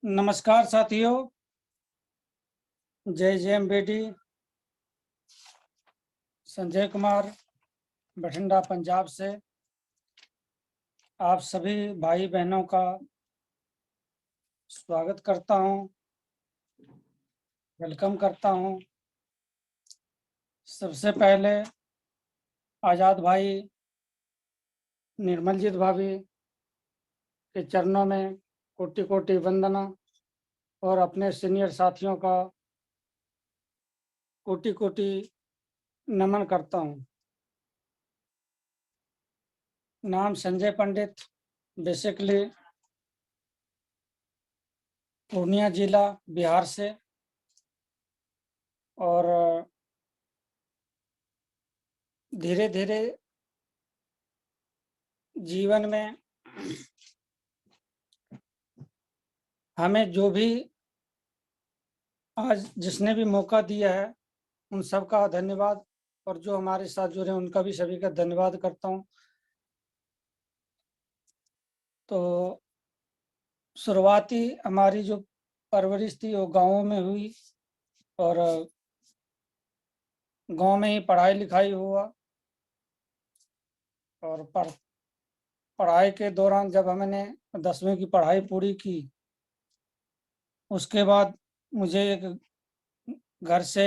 नमस्कार साथियों। जय जय बेटी। संजय कुमार बठिंडा पंजाब से आप सभी भाई बहनों का स्वागत करता हूं, वेलकम करता हूं। सबसे पहले आज़ाद भाई निर्मलजीत भाभी के चरणों में कोटि कोटि वंदना और अपने सीनियर साथियों का कोटि कोटि नमन करता हूं। नाम संजय पंडित, बेसिकली पूर्णिया जिला बिहार से, और धीरे धीरे जीवन में हमें जो भी आज जिसने भी मौका दिया है उन सबका धन्यवाद, और जो हमारे साथ जुड़े उनका भी सभी का धन्यवाद करता हूं। तो शुरुआती हमारी जो परवरिश थी वो गाँवों में हुई, और गांव में ही पढ़ाई लिखाई हुआ। और पढ़ाई के दौरान जब हमने 10वीं की पढ़ाई पूरी की, उसके बाद मुझे एक घर से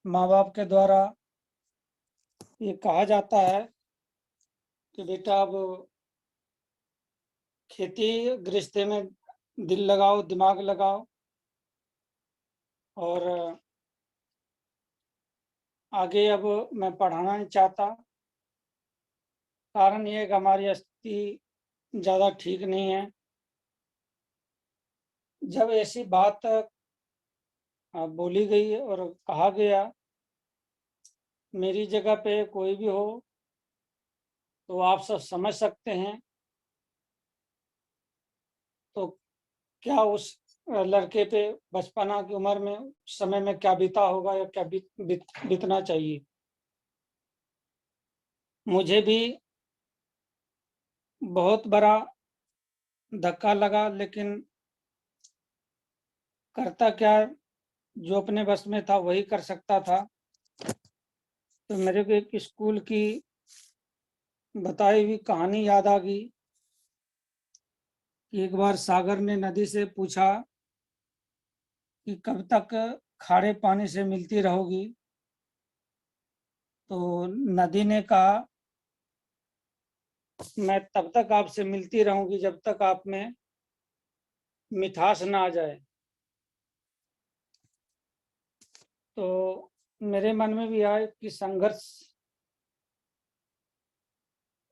माँ बाप के द्वारा ये कहा जाता है कि बेटा अब खेती गृहस्थी में दिल लगाओ, दिमाग लगाओ, और आगे अब मैं पढ़ाना नहीं चाहता। कारण ये कि हमारी स्थिति ज़्यादा ठीक नहीं है। जब ऐसी बात बोली गई और कहा गया, मेरी जगह पे कोई भी हो तो आप सब समझ सकते हैं तो क्या उस लड़के पे बचपना की उम्र में समय में क्या बीता होगा या क्या बीतना चाहिए। मुझे भी बहुत बड़ा धक्का लगा, लेकिन करता क्या, जो अपने बस में था वही कर सकता था। तो मेरे को एक स्कूल की बताई हुई कहानी याद आ गई कि एक बार सागर ने नदी से पूछा कि कब तक खारे पानी से मिलती रहोगी। तो नदी ने कहा, मैं तब तक आपसे मिलती रहूंगी जब तक आप में मिठास ना आ जाए। तो मेरे मन में भी आया कि संघर्ष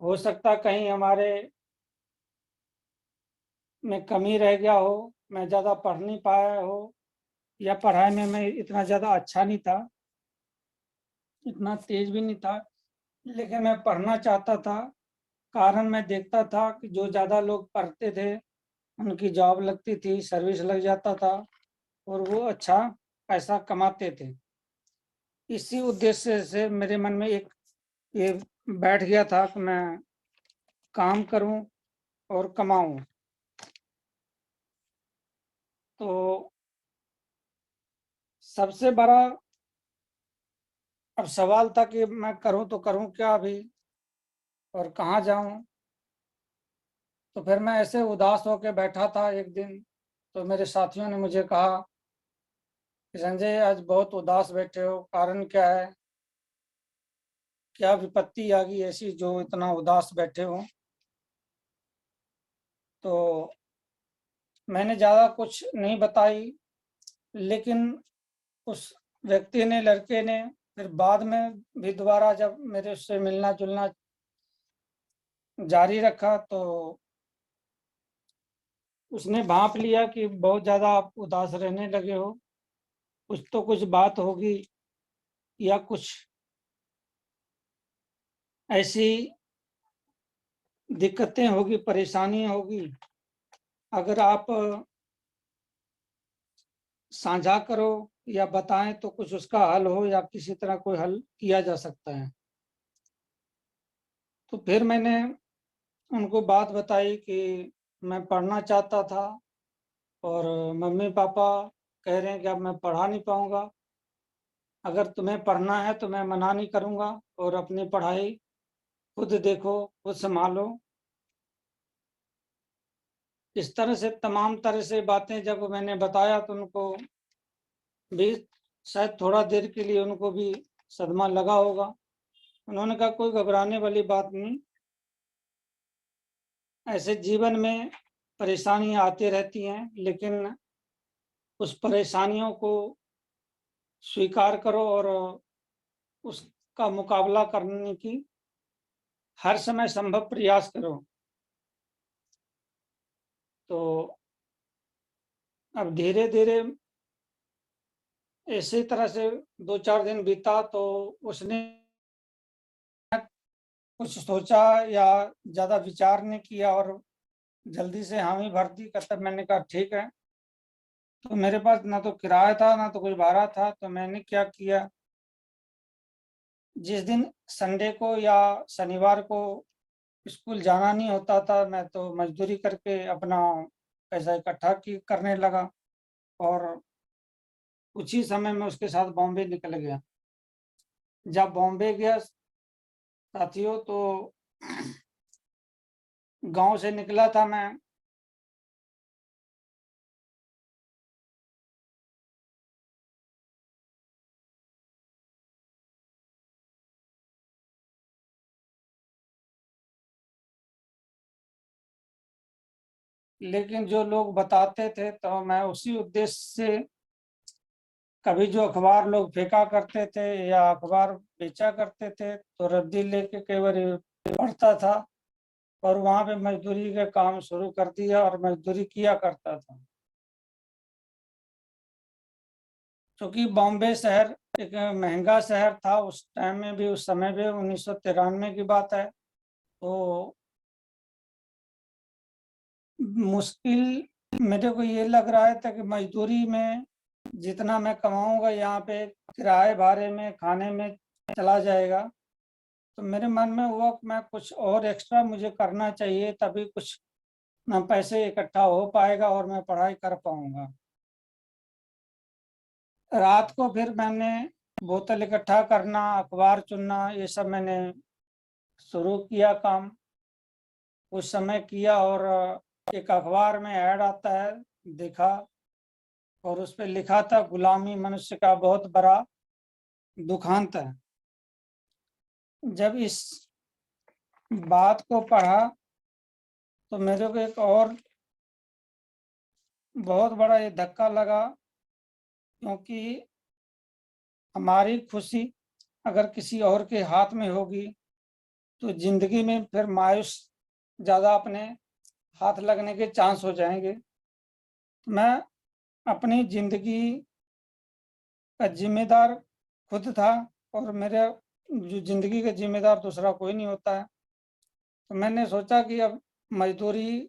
हो सकता कहीं हमारे में कमी रह गया हो, मैं ज़्यादा पढ़ नहीं पाया हो, या पढ़ाई में मैं इतना ज़्यादा अच्छा नहीं था, इतना तेज भी नहीं था, लेकिन मैं पढ़ना चाहता था। कारण मैं देखता था कि जो ज़्यादा लोग पढ़ते थे उनकी जॉब लगती थी, सर्विस लग जाता था, और वो अच्छा पैसा कमाते थे। इसी उद्देश्य से मेरे मन में एक ये बैठ गया था कि मैं काम करूं और कमाऊं। तो सबसे बड़ा अब सवाल था कि मैं करूं तो करूं क्या अभी, और कहाँ जाऊं। तो फिर मैं ऐसे उदास होकर बैठा था एक दिन, तो मेरे साथियों ने मुझे कहा कि संजय आज बहुत उदास बैठे हो, कारण क्या है, क्या विपत्ति आ गई ऐसी जो इतना उदास बैठे हो। तो मैंने ज़्यादा कुछ नहीं बताई, लेकिन उस व्यक्ति ने, लड़के ने, फिर बाद में भी दोबारा जब मेरे से मिलना जुलना जारी रखा तो उसने भांप लिया कि बहुत ज़्यादा आप उदास रहने लगे हो, कुछ तो कुछ बात होगी, या कुछ ऐसी दिक्कतें होगी, परेशानी होगी। अगर आप साझा करो या बताएं तो कुछ उसका हल हो, या किसी तरह कोई हल किया जा सकता है। तो फिर मैंने उनको बात बताई कि मैं पढ़ना चाहता था, और मम्मी पापा कह रहे हैं कि अब मैं पढ़ा नहीं पाऊँगा। अगर तुम्हें पढ़ना है तो मैं मना नहीं करूँगा और अपनी पढ़ाई खुद देखो, खुद सँभालो। इस तरह से तमाम तरह से बातें जब मैंने बताया तो उनको भी शायद थोड़ा देर के लिए उनको भी सदमा लगा होगा। उन्होंने कहा कोई घबराने वाली बात नहीं, ऐसे जीवन में परेशानियाँ आती रहती हैं, लेकिन उस परेशानियों को स्वीकार करो और उसका मुकाबला करने की हर समय संभव प्रयास करो। तो अब धीरे-धीरे इसी तरह से 2-4 दिन बीता तो उसने कुछ सोचा या ज़्यादा विचार नहीं किया और जल्दी से हामी भर दी। तब मैंने कहा ठीक है। तो मेरे पास ना तो किराया था, ना तो कुछ भाड़ा था, तो मैंने क्या किया, जिस दिन संडे को या शनिवार को स्कूल जाना नहीं होता था, मैं तो मज़दूरी करके अपना पैसा इकट्ठा की करने लगा और कुछ ही समय में उसके साथ बॉम्बे निकल गया। जब बॉम्बे गया साथियों तो गाँव से निकला था मैं, लेकिन जो लोग बताते थे तो मैं उसी उद्देश्य से कभी जो अखबार लोग फेंका करते थे या अखबार बेचा करते थे तो रद्दी लेके कई बार पढ़ता था और वहाँ पे मजदूरी का काम शुरू कर दिया और मजदूरी किया करता था। क्योंकि बॉम्बे शहर एक महंगा शहर था उस टाइम में भी, उस समय भी 1993 की बात है। तो मुश्किल मेरे को ये लग रहा था कि मजदूरी में जितना मैं कमाऊंगा यहाँ पे किराए भाड़े में खाने में चला जाएगा। तो मेरे मन में हुआ कि मैं कुछ और एक्स्ट्रा मुझे करना चाहिए, तभी कुछ ना पैसे इकट्ठा हो पाएगा और मैं पढ़ाई कर पाऊंगा। रात को फिर मैंने बोतल इकट्ठा करना, अखबार चुनना, ये सब मैंने शुरू किया काम। कुछ समय किया और एक अखबार में ऐड आता है, देखा और उस पे लिखा था गुलामी मनुष्य का बहुत बड़ा दुखांत है। जब इस बात को पढ़ा तो मेरे को एक और बहुत बड़ा ये धक्का लगा, क्योंकि हमारी खुशी अगर किसी और के हाथ में होगी तो जिंदगी में फिर मायूस ज़्यादा अपने हाथ लगने के चांस हो जाएंगे। मैं अपनी जिंदगी का जिम्मेदार खुद था और मेरे जो जिंदगी का जिम्मेदार दूसरा कोई नहीं होता है। तो मैंने सोचा कि अब मजदूरी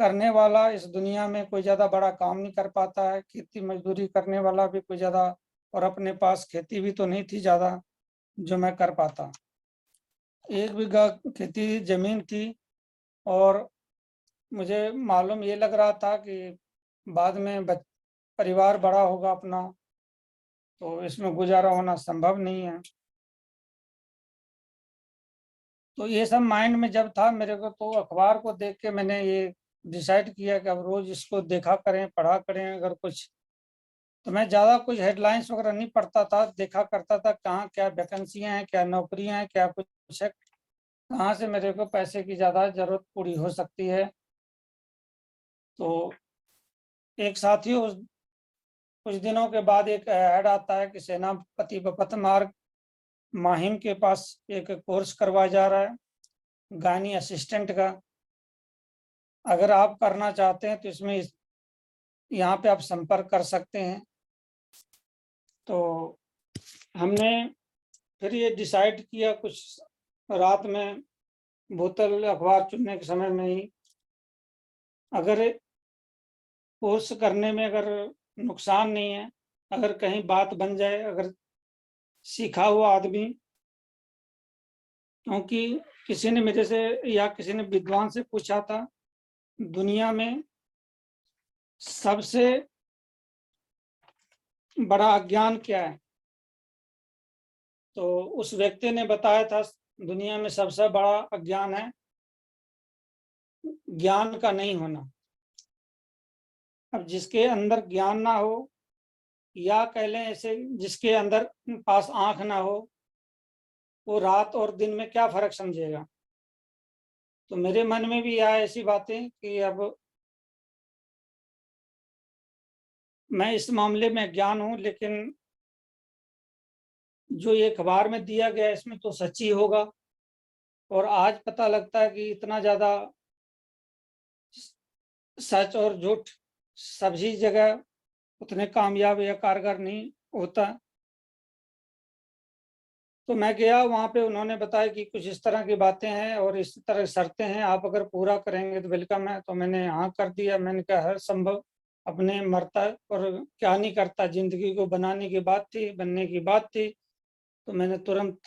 करने वाला इस दुनिया में कोई ज़्यादा बड़ा काम नहीं कर पाता है, खेती मजदूरी करने वाला भी कोई ज़्यादा, और अपने पास खेती भी तो नहीं थी ज़्यादा जो मैं कर पाता। 1 बीघा खेती जमीन थी और मुझे मालूम ये लग रहा था कि बाद में परिवार बड़ा होगा अपना, तो इसमें गुजारा होना संभव नहीं है। तो ये सब माइंड में जब था मेरे को, तो अखबार को देख के मैंने ये डिसाइड किया कि अब रोज इसको देखा करें, पढ़ा करें। अगर कुछ, तो मैं ज़्यादा कुछ हेडलाइंस वगैरह नहीं पढ़ता था, देखा करता था कहाँ क्या वैकेंसियाँ हैं, क्या नौकरियाँ हैं, क्या कुछ है, कहाँ से मेरे को पैसे की ज़्यादा ज़रूरत पूरी हो सकती है। तो एक साथी उस कुछ दिनों के बाद एक ऐड आता है कि सेनापति बपत मार्ग माहिम के पास एक कोर्स करवाया जा रहा है गायनी असिस्टेंट का। अगर आप करना चाहते हैं तो इसमें यहाँ पे आप संपर्क कर सकते हैं। तो हमने फिर ये डिसाइड किया कुछ रात में बोतल अखबार चुनने के समय में ही, अगर कोर्स करने में अगर नुकसान नहीं है, अगर कहीं बात बन जाए, अगर सीखा हुआ आदमी, क्योंकि किसी ने मेरे से या किसी ने विद्वान से पूछा था दुनिया में सबसे बड़ा अज्ञान क्या है? तो उस व्यक्ति ने बताया था, दुनिया में सबसे बड़ा अज्ञान है ज्ञान का नहीं होना। अब जिसके अंदर ज्ञान ना हो, या कह लें ऐसे, जिसके अंदर पास आंख ना हो, वो रात और दिन में क्या फर्क समझेगा? तो मेरे मन में भी आया ऐसी बातें कि अब मैं इस मामले में ज्ञान हूं, लेकिन जो ये अखबार में दिया गया इसमें तो सच ही होगा। और आज पता लगता है कि इतना ज्यादा सच और झूठ सभी जगह उतने कामयाब या कारगर नहीं होता। तो मैं गया वहां पे, उन्होंने बताया कि कुछ इस तरह की बातें हैं और इस तरह शर्तें हैं, आप अगर पूरा करेंगे तो वेलकम है। तो मैंने हाँ कर दिया। मैंने कहा हर संभव अपने मरता और क्या नहीं करता, जिंदगी को बनाने की बात थी, बनने की बात थी। तो मैंने तुरंत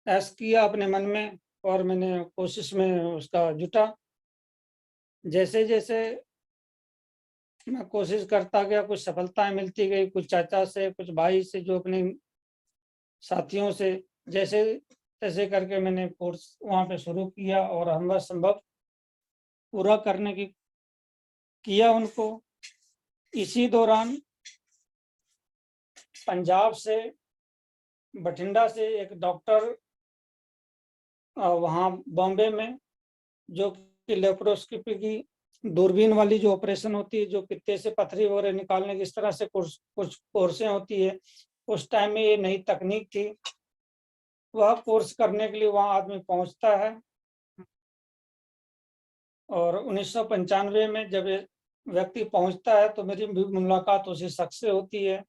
ऐश किया अपने मन में और मैंने कोशिश में उसका जुटा। जैसे जैसे मैं कोशिश करता गया, कुछ सफलताएं मिलती गई, कुछ चाचा से, कुछ भाई से, जो अपने साथियों से, जैसे तैसे करके मैंने कोर्स वहाँ पे शुरू किया और हम संभव पूरा करने की किया उनको। इसी दौरान पंजाब से, बठिंडा से एक डॉक्टर वहाँ बॉम्बे में, जो कि लेप्रोस्कोपी की दूरबीन वाली जो ऑपरेशन होती है, जो पित्ते से पथरी वगैरह निकालने की, इस तरह से कुछ कोर्सें होती है। उस टाइम में ये नई तकनीक थी। वह कोर्स करने के लिए वहाँ आदमी पहुँचता है। और 1995 में जब ये व्यक्ति पहुँचता है तो मेरी भी मुलाकात उसी शख्स से होती है।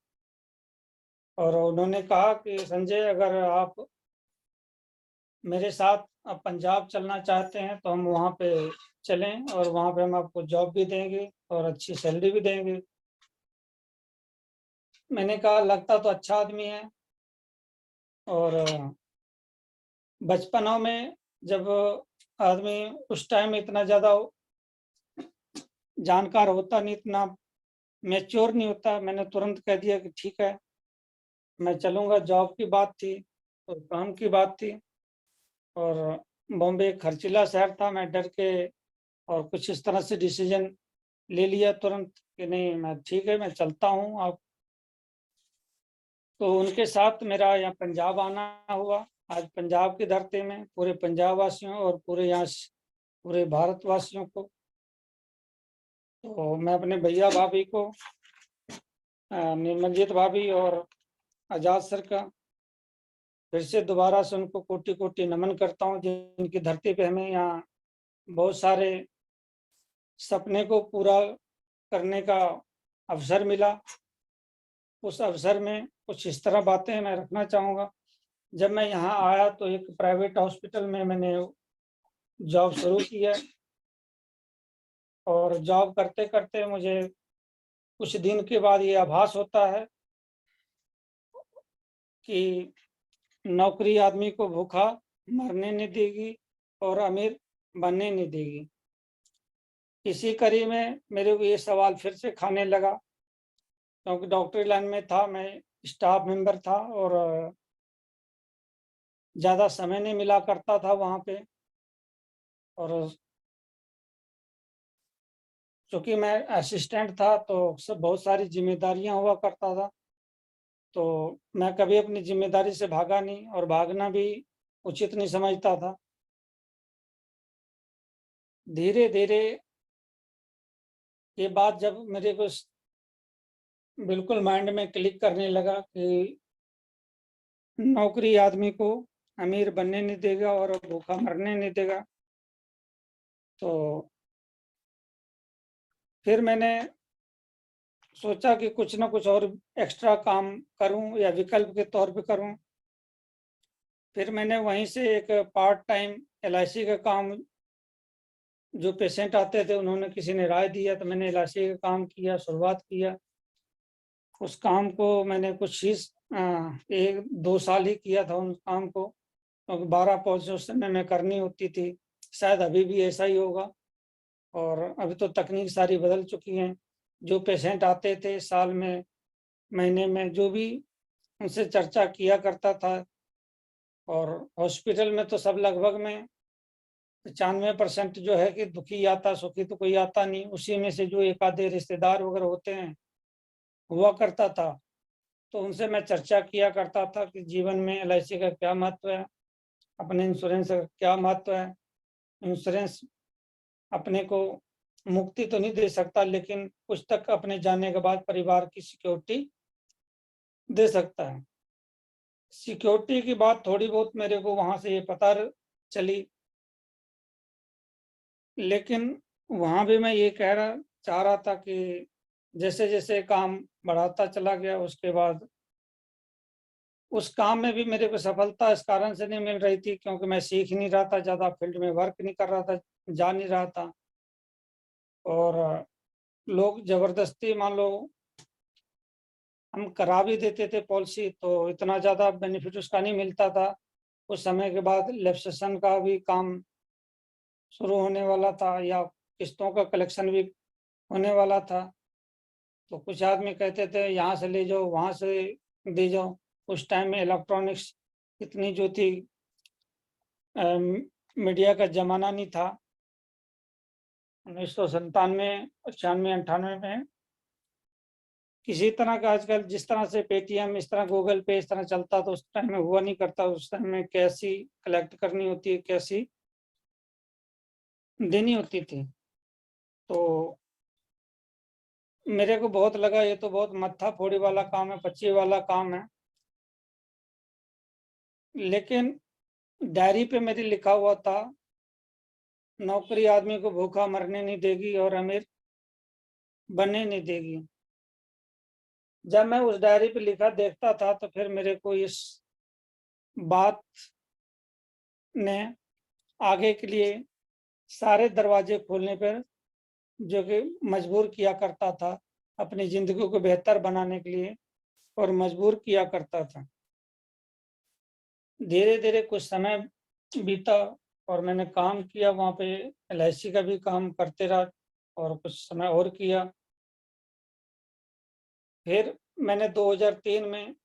और उन्होंने कहा कि संजय, अगर आप मेरे साथ अब पंजाब चलना चाहते हैं तो हम वहाँ पे चलें, और वहाँ पे हम आपको जॉब भी देंगे और अच्छी सैलरी भी देंगे। मैंने कहा लगता तो अच्छा आदमी है। और बचपनों में जब आदमी उस टाइम इतना ज़्यादा जानकार होता नहीं, इतना मैच्योर नहीं होता, मैंने तुरंत कह दिया कि ठीक है मैं चलूँगा। जॉब की बात थी और काम की बात थी। और बॉम्बे एक खर्चीला शहर था। मैं डर के और कुछ इस तरह से डिसीजन ले लिया तुरंत कि नहीं, मैं ठीक है, मैं चलता हूँ। आप तो उनके साथ मेरा यहाँ पंजाब आना हुआ। आज पंजाब की धरती में पूरे पंजाब वासियों और पूरे यहाँ पूरे भारतवासियों को, तो मैं अपने भैया भाभी को, निर्मलजीत भाभी और आजाद सर का फिर से दोबारा से उनको कोटि कोटि नमन करता हूँ, जिनकी धरती पे हमें यहाँ बहुत सारे सपने को पूरा करने का अवसर मिला। उस अवसर में कुछ इस तरह बातें मैं रखना चाहूँगा। जब मैं यहाँ आया तो एक प्राइवेट हॉस्पिटल में मैंने जॉब शुरू किया। और जॉब करते करते मुझे कुछ दिन के बाद ये आभास होता है कि नौकरी आदमी को भूखा मरने नहीं देगी और अमीर बनने नहीं देगी। इसी कड़ी में मेरे को ये सवाल फिर से खाने लगा, क्योंकि डॉक्टरी लाइन में था, मैं स्टाफ मेंबर था और ज़्यादा समय नहीं मिला करता था वहाँ पे। और चूँकि मैं असिस्टेंट था तो सब बहुत सारी जिम्मेदारियाँ हुआ करता था। तो मैं कभी अपनी जिम्मेदारी से भागा नहीं और भागना भी उचित नहीं समझता था। धीरे धीरे ये बात जब मेरे को बिल्कुल माइंड में क्लिक करने लगा कि नौकरी आदमी को अमीर बनने नहीं देगा और भूखा मरने नहीं देगा, तो फिर मैंने सोचा कि कुछ ना कुछ और एक्स्ट्रा काम करूं या विकल्प के तौर पे करूं। फिर मैंने वहीं से एक पार्ट टाइम LIC का काम, जो पेशेंट आते थे उन्होंने किसी ने राय दिया तो मैंने LIC का काम किया, शुरुआत किया। उस काम को मैंने कुछ ही 1-2 साल ही किया था उन काम को, क्योंकि 12 पोस्ट उस समय में करनी होती थी। शायद अभी भी ऐसा ही होगा। और अभी तो तकनीक सारी बदल चुकी हैं। जो पेशेंट आते थे साल में, महीने में, जो भी उनसे चर्चा किया करता था। और हॉस्पिटल में तो सब लगभग में 95% जो है कि दुखी आता, सुखी तो कोई आता नहीं। उसी में से जो एक आधे रिश्तेदार वगैरह होते हैं, हुआ करता था। तो उनसे मैं चर्चा किया करता था कि जीवन में LIC का क्या महत्व है, अपने इंश्योरेंस का क्या महत्व है। इंश्योरेंस अपने को मुक्ति तो नहीं दे सकता, लेकिन कुछ तक अपने जाने के बाद परिवार की सिक्योरिटी दे सकता है। सिक्योरिटी की बात थोड़ी बहुत मेरे को वहां से ये पता चली, लेकिन वहां भी मैं ये चाह रहा था कि जैसे जैसे काम बढ़ाता चला गया, उसके बाद उस काम में भी मेरे को सफलता इस कारण से नहीं मिल रही थी क्योंकि मैं सीख नहीं रहा था, ज़्यादा फील्ड में वर्क नहीं कर रहा था, जा नहीं रहा था। और लोग ज़बरदस्ती, मान लो हम करा भी देते थे पॉलिसी, तो इतना ज़्यादा बेनिफिट उसका नहीं मिलता था। कुछ समय के बाद लैप्सेशन का भी काम शुरू होने वाला था, या किस्तों का कलेक्शन भी होने वाला था। तो कुछ आदमी कहते थे यहाँ से ले जाओ, वहाँ से दे जाओ। उस टाइम में इलेक्ट्रॉनिक्स इतनी जो थी, मीडिया का जमाना नहीं था। 1997, 96, 98 में किसी तरह का, आजकल जिस तरह से पेटीएम, इस तरह गूगल पे इस तरह चलता, तो उस टाइम में हुआ नहीं करता। उस टाइम में कैश ही कलेक्ट करनी होती है, कैश ही देनी होती थी। तो मेरे को बहुत लगा ये तो बहुत मत्था फोड़ी वाला काम है, पच्ची वाला काम है। लेकिन डायरी पे मेरी लिखा हुआ था, नौकरी आदमी को भूखा मरने नहीं देगी और अमीर बनने नहीं देगी। जब मैं उस डायरी पे लिखा देखता था, तो फिर मेरे को इस बात ने आगे के लिए सारे दरवाजे खोलने पर जो कि मजबूर किया करता था, अपनी जिंदगी को बेहतर बनाने के लिए, और मजबूर किया करता था। धीरे धीरे कुछ समय बीता और मैंने काम किया वहाँ पे, LIC का भी काम करते रहा और कुछ समय और किया। फिर मैंने 2003 में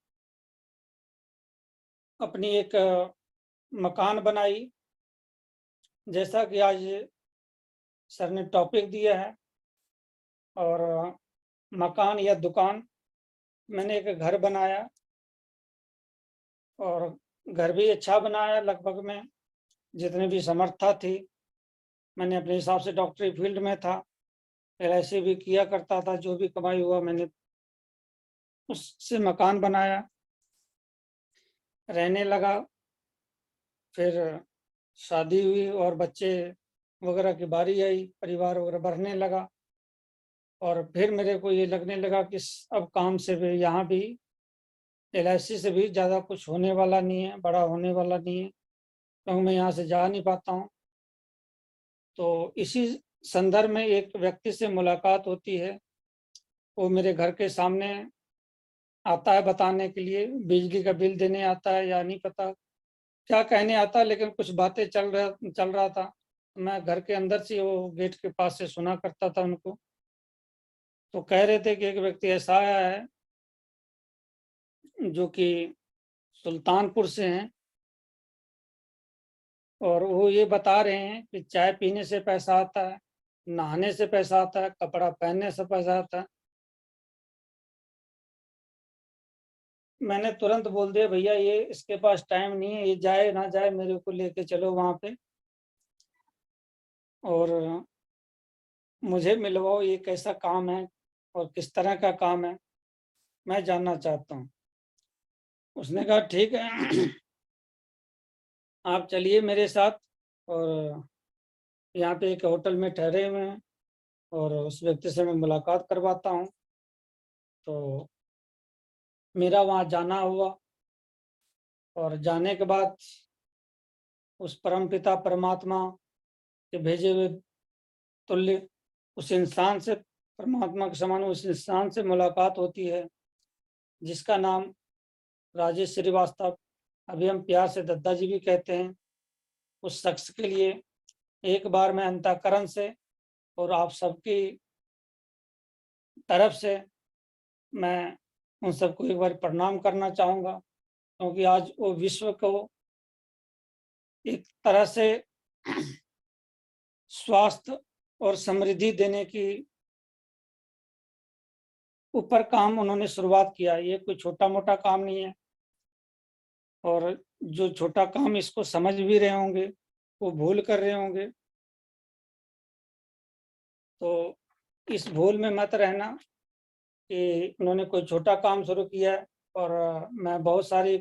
अपनी एक मकान बनाई, जैसा कि आज सर ने टॉपिक दिया है। और मकान या दुकान, मैंने एक घर बनाया और घर भी अच्छा बनाया, लगभग में जितनी भी समर्था थी। मैंने अपने हिसाब से डॉक्टरी फील्ड में था, LIC भी किया करता था, जो भी कमाई हुआ मैंने उससे मकान बनाया, रहने लगा। फिर शादी हुई और बच्चे वगैरह की बारी आई, परिवार वगैरह बढ़ने लगा। और फिर मेरे को ये लगने लगा कि अब काम से भी, यहाँ भी LIC से भी ज़्यादा कुछ होने वाला नहीं है, बड़ा होने वाला नहीं है, क्योंकि मैं यहाँ से जा नहीं पाता हूँ। तो इसी संदर्भ में एक व्यक्ति से मुलाकात होती है। वो मेरे घर के सामने आता है बताने के लिए, बिजली का बिल देने आता है या नहीं पता क्या कहने आता है, लेकिन कुछ बातें चल रहा था। मैं घर के अंदर से, वो गेट के पास से सुना करता था उनको। तो कह रहे थे कि एक व्यक्ति ऐसा आया है जो कि सुल्तानपुर से हैं, और वो ये बता रहे हैं कि चाय पीने से पैसा आता है, नहाने से पैसा आता है, कपड़ा पहनने से पैसा आता है। मैंने तुरंत बोल दिया, भैया ये इसके पास टाइम नहीं है, ये जाए ना जाए, मेरे को लेके चलो वहाँ पे और मुझे मिलवाओ, ये कैसा काम है और किस तरह का काम है, मैं जानना चाहता हूँ। उसने कहा ठीक है, आप चलिए मेरे साथ, और यहाँ पे एक होटल में ठहरे हुए हैं, और उस व्यक्ति से मैं मुलाकात करवाता हूँ। तो मेरा वहाँ जाना हुआ, और जाने के बाद उस परमपिता परमात्मा के भेजे हुए तुल्य उस इंसान से, परमात्मा के समान उस इंसान से मुलाकात होती है, जिसका नाम राजेश श्रीवास्तव, अभी हम प्यार से दद्दा जी भी कहते हैं। उस शख्स के लिए एक बार मैं अंतःकरण से और आप सबकी तरफ से मैं उन सबको एक बार प्रणाम करना चाहूँगा, क्योंकि आज वो विश्व को एक तरह से स्वास्थ्य और समृद्धि देने की ऊपर काम उन्होंने शुरुआत किया। ये कोई छोटा-मोटा काम नहीं है, और जो छोटा काम इसको समझ भी रहे होंगे, वो भूल कर रहे होंगे। तो इस भूल में मत रहना कि उन्होंने कोई छोटा काम शुरू किया है, और मैं बहुत सारी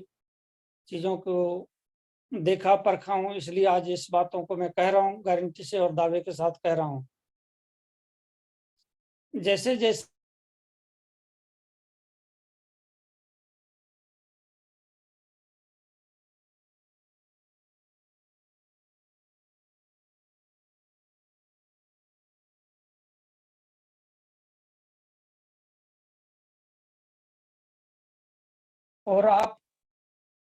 चीज़ों को देखा परखा हूँ, इसलिए आज इस बातों को मैं कह रहा हूँ गारंटी से और दावे के साथ कह रहा हूँ। जैसे-जैसे और आप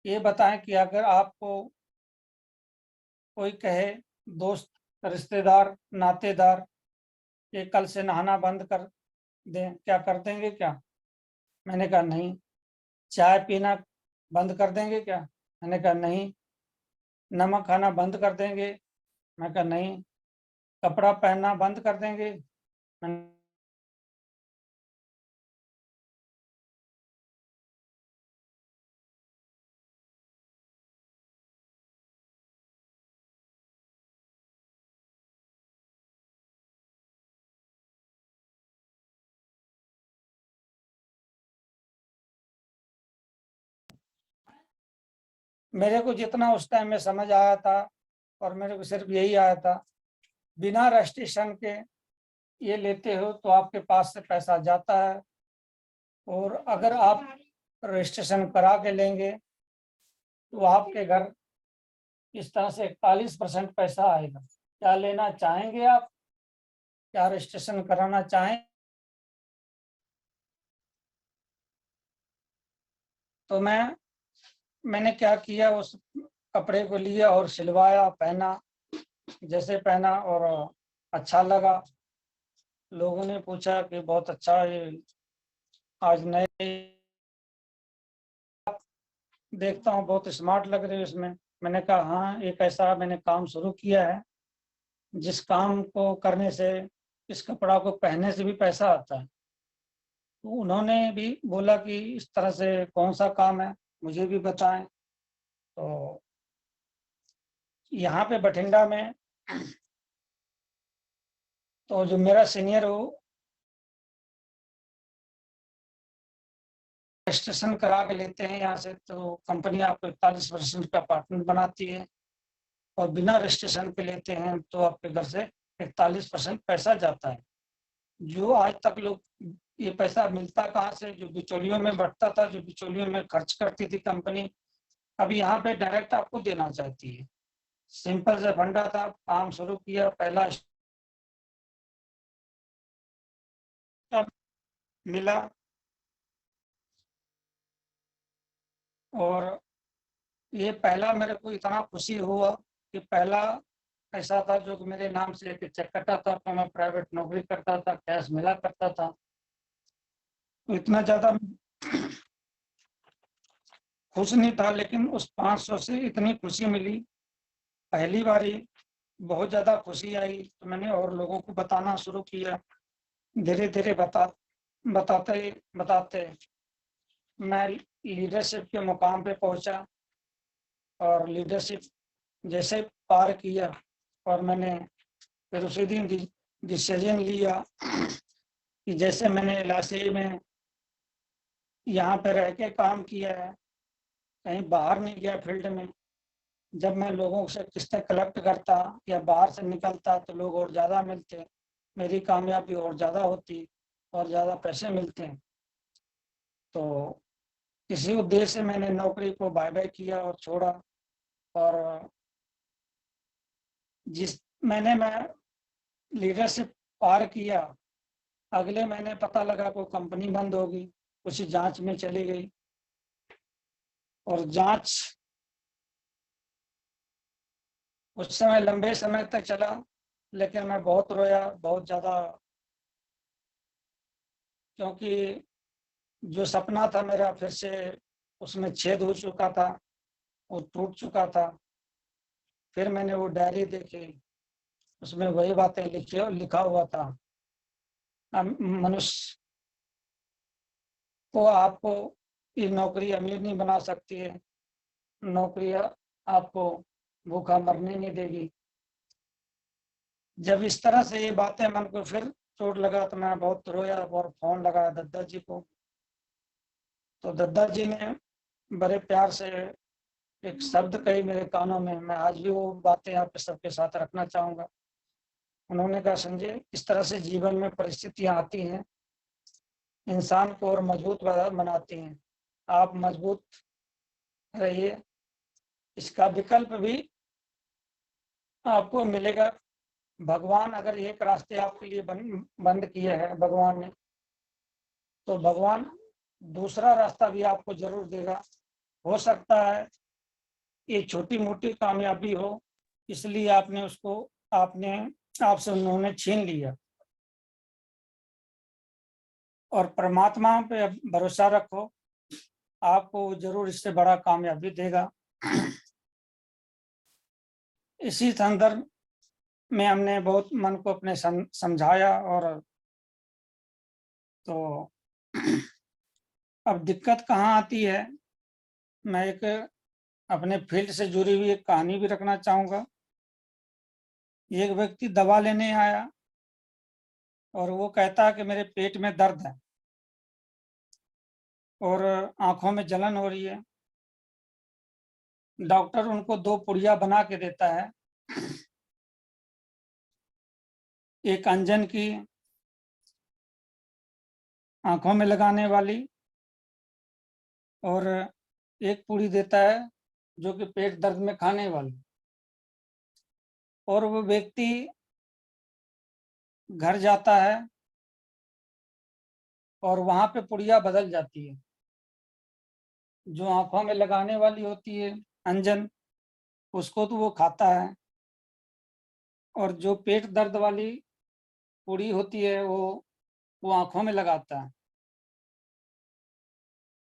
ये बताएँ कि अगर आपको कोई कहे, दोस्त, रिश्तेदार, नातेदार, कि कल से नहाना बंद कर दें, क्या कर देंगे क्या? मैंने कहा नहीं। चाय पीना बंद कर देंगे क्या? मैंने कहा नहीं। नमक खाना बंद कर देंगे? मैं कहा नहीं। कपड़ा पहनना बंद कर देंगे? मैंने मेरे को जितना उस टाइम में समझ आया था, और मेरे को सिर्फ यही आया था, बिना रजिस्ट्रेशन के ये लेते हो तो आपके पास से पैसा जाता है, और अगर आप रजिस्ट्रेशन करा के लेंगे तो आपके घर इस तरह से 41% पैसा आएगा। क्या लेना चाहेंगे आप? क्या रजिस्ट्रेशन कराना चाहें? तो मैंने क्या किया, उस कपड़े को लिया और सिलवाया, पहना। जैसे पहना और अच्छा लगा। लोगों ने पूछा कि बहुत अच्छा, ये आज नए देखता हूँ, बहुत स्मार्ट लग रहे हो इसमें। मैंने कहा हाँ, एक ऐसा मैंने काम शुरू किया है जिस काम को करने से, इस कपड़ा को पहनने से भी पैसा आता है। तो उन्होंने भी बोला कि इस तरह से कौन सा काम है, मुझे भी बताएं। तो यहाँ पे बठिंडा में तो जो मेरा सीनियर हो, रजिस्ट्रेशन करा के लेते हैं यहाँ से, तो कंपनी आपको 41% का पार्टनर बनाती है, और बिना रजिस्ट्रेशन के लेते हैं तो आपके घर से 41% पैसा जाता है। जो आज तक लोग, ये पैसा मिलता कहाँ से? जो बिचौलियों में बढ़ता था, जो बिचौलियों में खर्च करती थी कंपनी, अब यहाँ पे डायरेक्ट आपको देना चाहती है। सिंपल सा फंडा था, काम शुरू किया, पहला स्टेप मिला, और ये पहला मेरे को इतना खुशी हुआ कि पहला ऐसा था जो कि मेरे नाम से एक चेक कटा था, तो मैं प्राइवेट नौकरी करता था, कैश मिला करता था। तो इतना ज़्यादा खुश नहीं था, लेकिन उस 500 से इतनी खुशी मिली पहली बार ही, बहुत ज़्यादा खुशी आई। तो मैंने और लोगों को बताना शुरू किया। धीरे धीरे बताते बताते मैं लीडरशिप के मुकाम पे पहुंचा, और लीडरशिप जैसे पार किया, और मैंने फिर उसी दिन डिसीजन लिया कि जैसे मैंने एलआईसी में यहाँ पे रह के काम किया है, कहीं बाहर नहीं गया फील्ड में। जब मैं लोगों से किस्तें कलेक्ट करता या बाहर से निकलता तो लोग और ज़्यादा मिलते, मेरी कामयाबी और ज़्यादा होती, और ज़्यादा पैसे मिलते हैं। तो इसी उद्देश्य से मैंने नौकरी को बाय बाय किया और छोड़ा। और जिस मैं लीडरशिप पार किया, अगले महीने पता लगा कोई कंपनी बंद होगी, कुछ जांच में चली गई, और जांच उस समय लंबे समय तक चला, लेकिन मैं बहुत रोया, बहुत ज़्यादा क्योंकि जो सपना था मेरा फिर से उसमें छेद हो चुका था, वो टूट चुका था। फिर मैंने वो डायरी देखी, उसमें वही बातें लिखा हुआ था। मनुष्य को आपको ये नौकरी अमीर नहीं बना सकती है, नौकरी आपको भूखा मरने नहीं देगी। जब इस तरह से ये बातें मन को फिर चोट लगा तो मैं बहुत रोया और फोन लगाया दद्दा जी को। तो दद्दा जी ने बड़े प्यार से एक शब्द कही मेरे कानों में, मैं आज भी वो बातें आप सबके साथ रखना चाहूँगा। उन्होंने कहा, संजय, इस तरह से जीवन में परिस्थितियाँ आती हैं, इंसान को और मजबूत बनाती हैं। आप मजबूत रहिए, इसका विकल्प भी आपको मिलेगा। भगवान अगर एक रास्ते आपके लिए बंद किए हैं भगवान ने, तो भगवान दूसरा रास्ता भी आपको जरूर देगा। हो सकता है ये छोटी मोटी कामयाबी हो, इसलिए आपसे उन्होंने छीन लिया। और परमात्मा पे भरोसा रखो, आपको जरूर इससे बड़ा कामयाबी देगा। इसी संदर्भ में हमने बहुत मन को अपने समझाया। और तो अब दिक्कत कहाँ आती है, मैं एक अपने फील्ड से जुड़ी हुई एक कहानी भी रखना चाहूँगा। एक व्यक्ति दवा लेने आया और वो कहता है कि मेरे पेट में दर्द है और आंखों में जलन हो रही है। डॉक्टर उनको 2 पुड़िया बना के देता है, एक अंजन की आंखों में लगाने वाली और एक पुड़ी देता है जो कि पेट दर्द में खाने वाली। और वो व्यक्ति घर जाता है और वहां पे पुड़िया बदल जाती है। जो आंखों में लगाने वाली होती है अंजन, उसको तो वो खाता है, और जो पेट दर्द वाली पुड़ी होती है वो आंखों में लगाता है।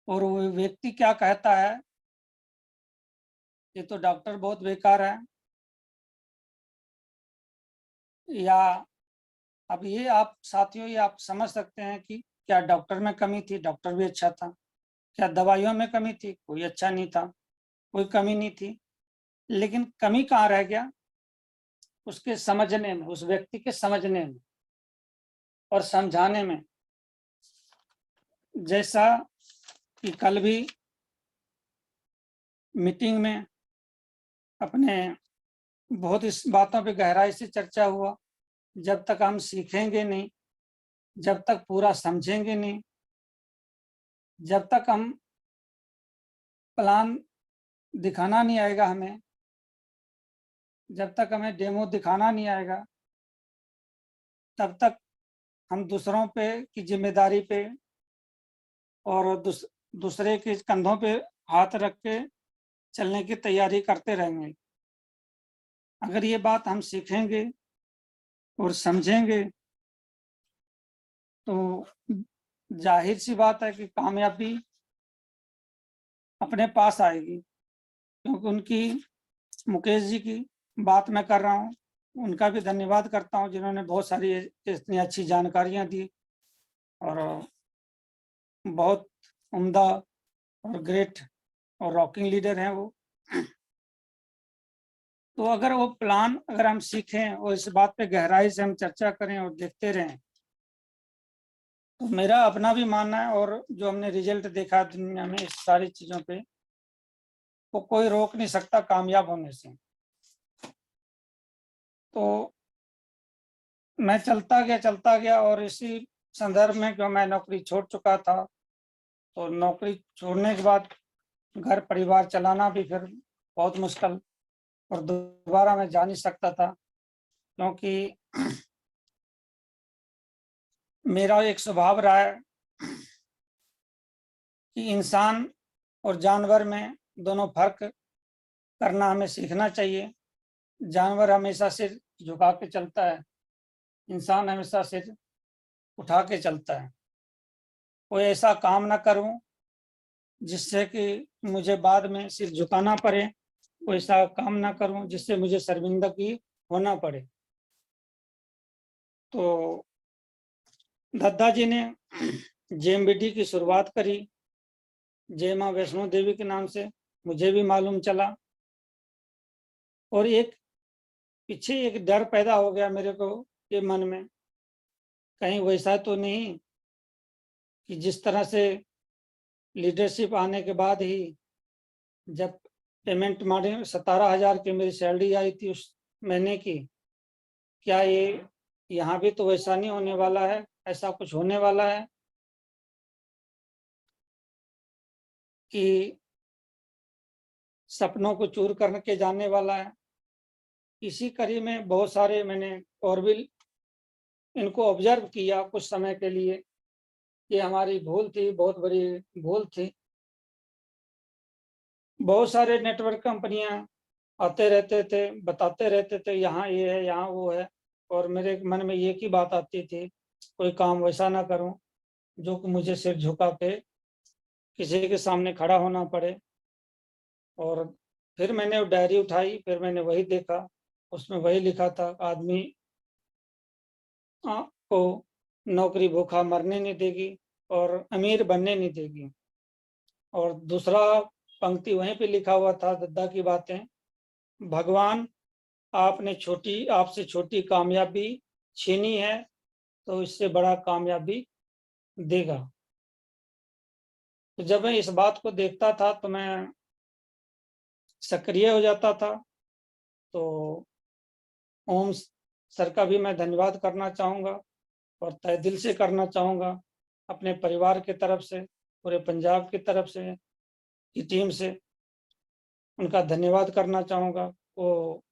और वो व्यक्ति क्या कहता है, ये तो डॉक्टर बहुत बेकार है। या अब ये आप साथियों, ये आप समझ सकते हैं कि क्या डॉक्टर में कमी थी? डॉक्टर भी अच्छा था। क्या दवाइयों में कमी थी? कोई अच्छा नहीं था, कोई कमी नहीं थी। लेकिन कमी कहाँ रह गया? उसके समझने में, उस व्यक्ति के समझने में और समझाने में। जैसा कि कल भी मीटिंग में अपने बहुत इस बातों पे गहराई से चर्चा हुआ, जब तक हम सीखेंगे नहीं, जब तक पूरा समझेंगे नहीं, जब तक हम प्लान दिखाना नहीं आएगा हमें, जब तक हमें डेमो दिखाना नहीं आएगा, तब तक हम दूसरों पे की जिम्मेदारी पे और दूसरे के कंधों पे हाथ रख के चलने की तैयारी करते रहेंगे। अगर ये बात हम सीखेंगे और समझेंगे तो जाहिर सी बात है कि कामयाबी अपने पास आएगी। क्योंकि मुकेश जी की बात मैं कर रहा हूँ, उनका भी धन्यवाद करता हूँ जिन्होंने बहुत सारी इतनी अच्छी जानकारियाँ दी और बहुत उम्दा और ग्रेट और रॉकिंग लीडर हैं वो। तो अगर वो प्लान अगर हम सीखें और इस बात पे गहराई से हम चर्चा करें और देखते रहें, तो मेरा अपना भी मानना है, और जो हमने रिजल्ट देखा दुनिया में इस सारी चीज़ों पे, वो कोई रोक नहीं सकता कामयाब होने से। तो मैं चलता गया और इसी संदर्भ में क्यों मैं नौकरी छोड़ चुका था, तो नौकरी छोड़ने के बाद घर परिवार चलाना भी फिर बहुत मुश्किल, और दोबारा मैं जा नहीं सकता था। क्योंकि मेरा एक स्वभाव रहा है कि इंसान और जानवर में दोनों फर्क करना हमें सीखना चाहिए। जानवर हमेशा सिर झुका के चलता है, इंसान हमेशा सिर उठा के चलता है। कोई ऐसा काम ना करूं जिससे कि मुझे बाद में सिर झुकाना पड़े, कोई ऐसा काम ना करूं जिससे मुझे शर्मिंदगी होना पड़े। तो दद्दा जी ने जेएमबीटी की शुरुआत करी, जय माँ वैष्णो देवी के नाम से, मुझे भी मालूम चला। और एक पीछे एक डर पैदा हो गया मेरे को के मन में, कहीं वैसा तो नहीं कि जिस तरह से लीडरशिप आने के बाद ही जब पेमेंट मारे 17,000 की मेरी सैलरी आई थी उस महीने की, क्या ये यहाँ भी तो वैसा नहीं होने वाला है, ऐसा कुछ होने वाला है कि सपनों को चूर करके जाने वाला है। इसी कड़ी में बहुत सारे मैंने और भी इनको ऑब्जर्व किया कुछ समय के लिए। ये हमारी भूल थी, बहुत बड़ी भूल थी। बहुत सारे नेटवर्क कंपनियां आते रहते थे, बताते रहते थे यहाँ ये है, यहाँ वो है, और मेरे मन में एक ही बात आती थी, कोई काम वैसा ना करूं जो कि मुझे सिर झुका के किसी के सामने खड़ा होना पड़े। और फिर मैंने वो डायरी उठाई, फिर मैंने वही देखा, उसमें वही लिखा था, आदमी को नौकरी भूखा मरने नहीं देगी और अमीर बनने नहीं देगी। और दूसरा पंक्ति वहीं पे लिखा हुआ था, दद्दा की बातें, भगवान आपसे छोटी कामयाबी छीनी है तो इससे बड़ा कामयाबी देगा। तो जब मैं इस बात को देखता था तो मैं सक्रिय हो जाता था। तो ओम सर का भी मैं धन्यवाद करना चाहूँगा और तहे दिल से करना चाहूँगा, अपने परिवार की तरफ से, पूरे पंजाब की तरफ से, की टीम से उनका धन्यवाद करना चाहूँगा। वो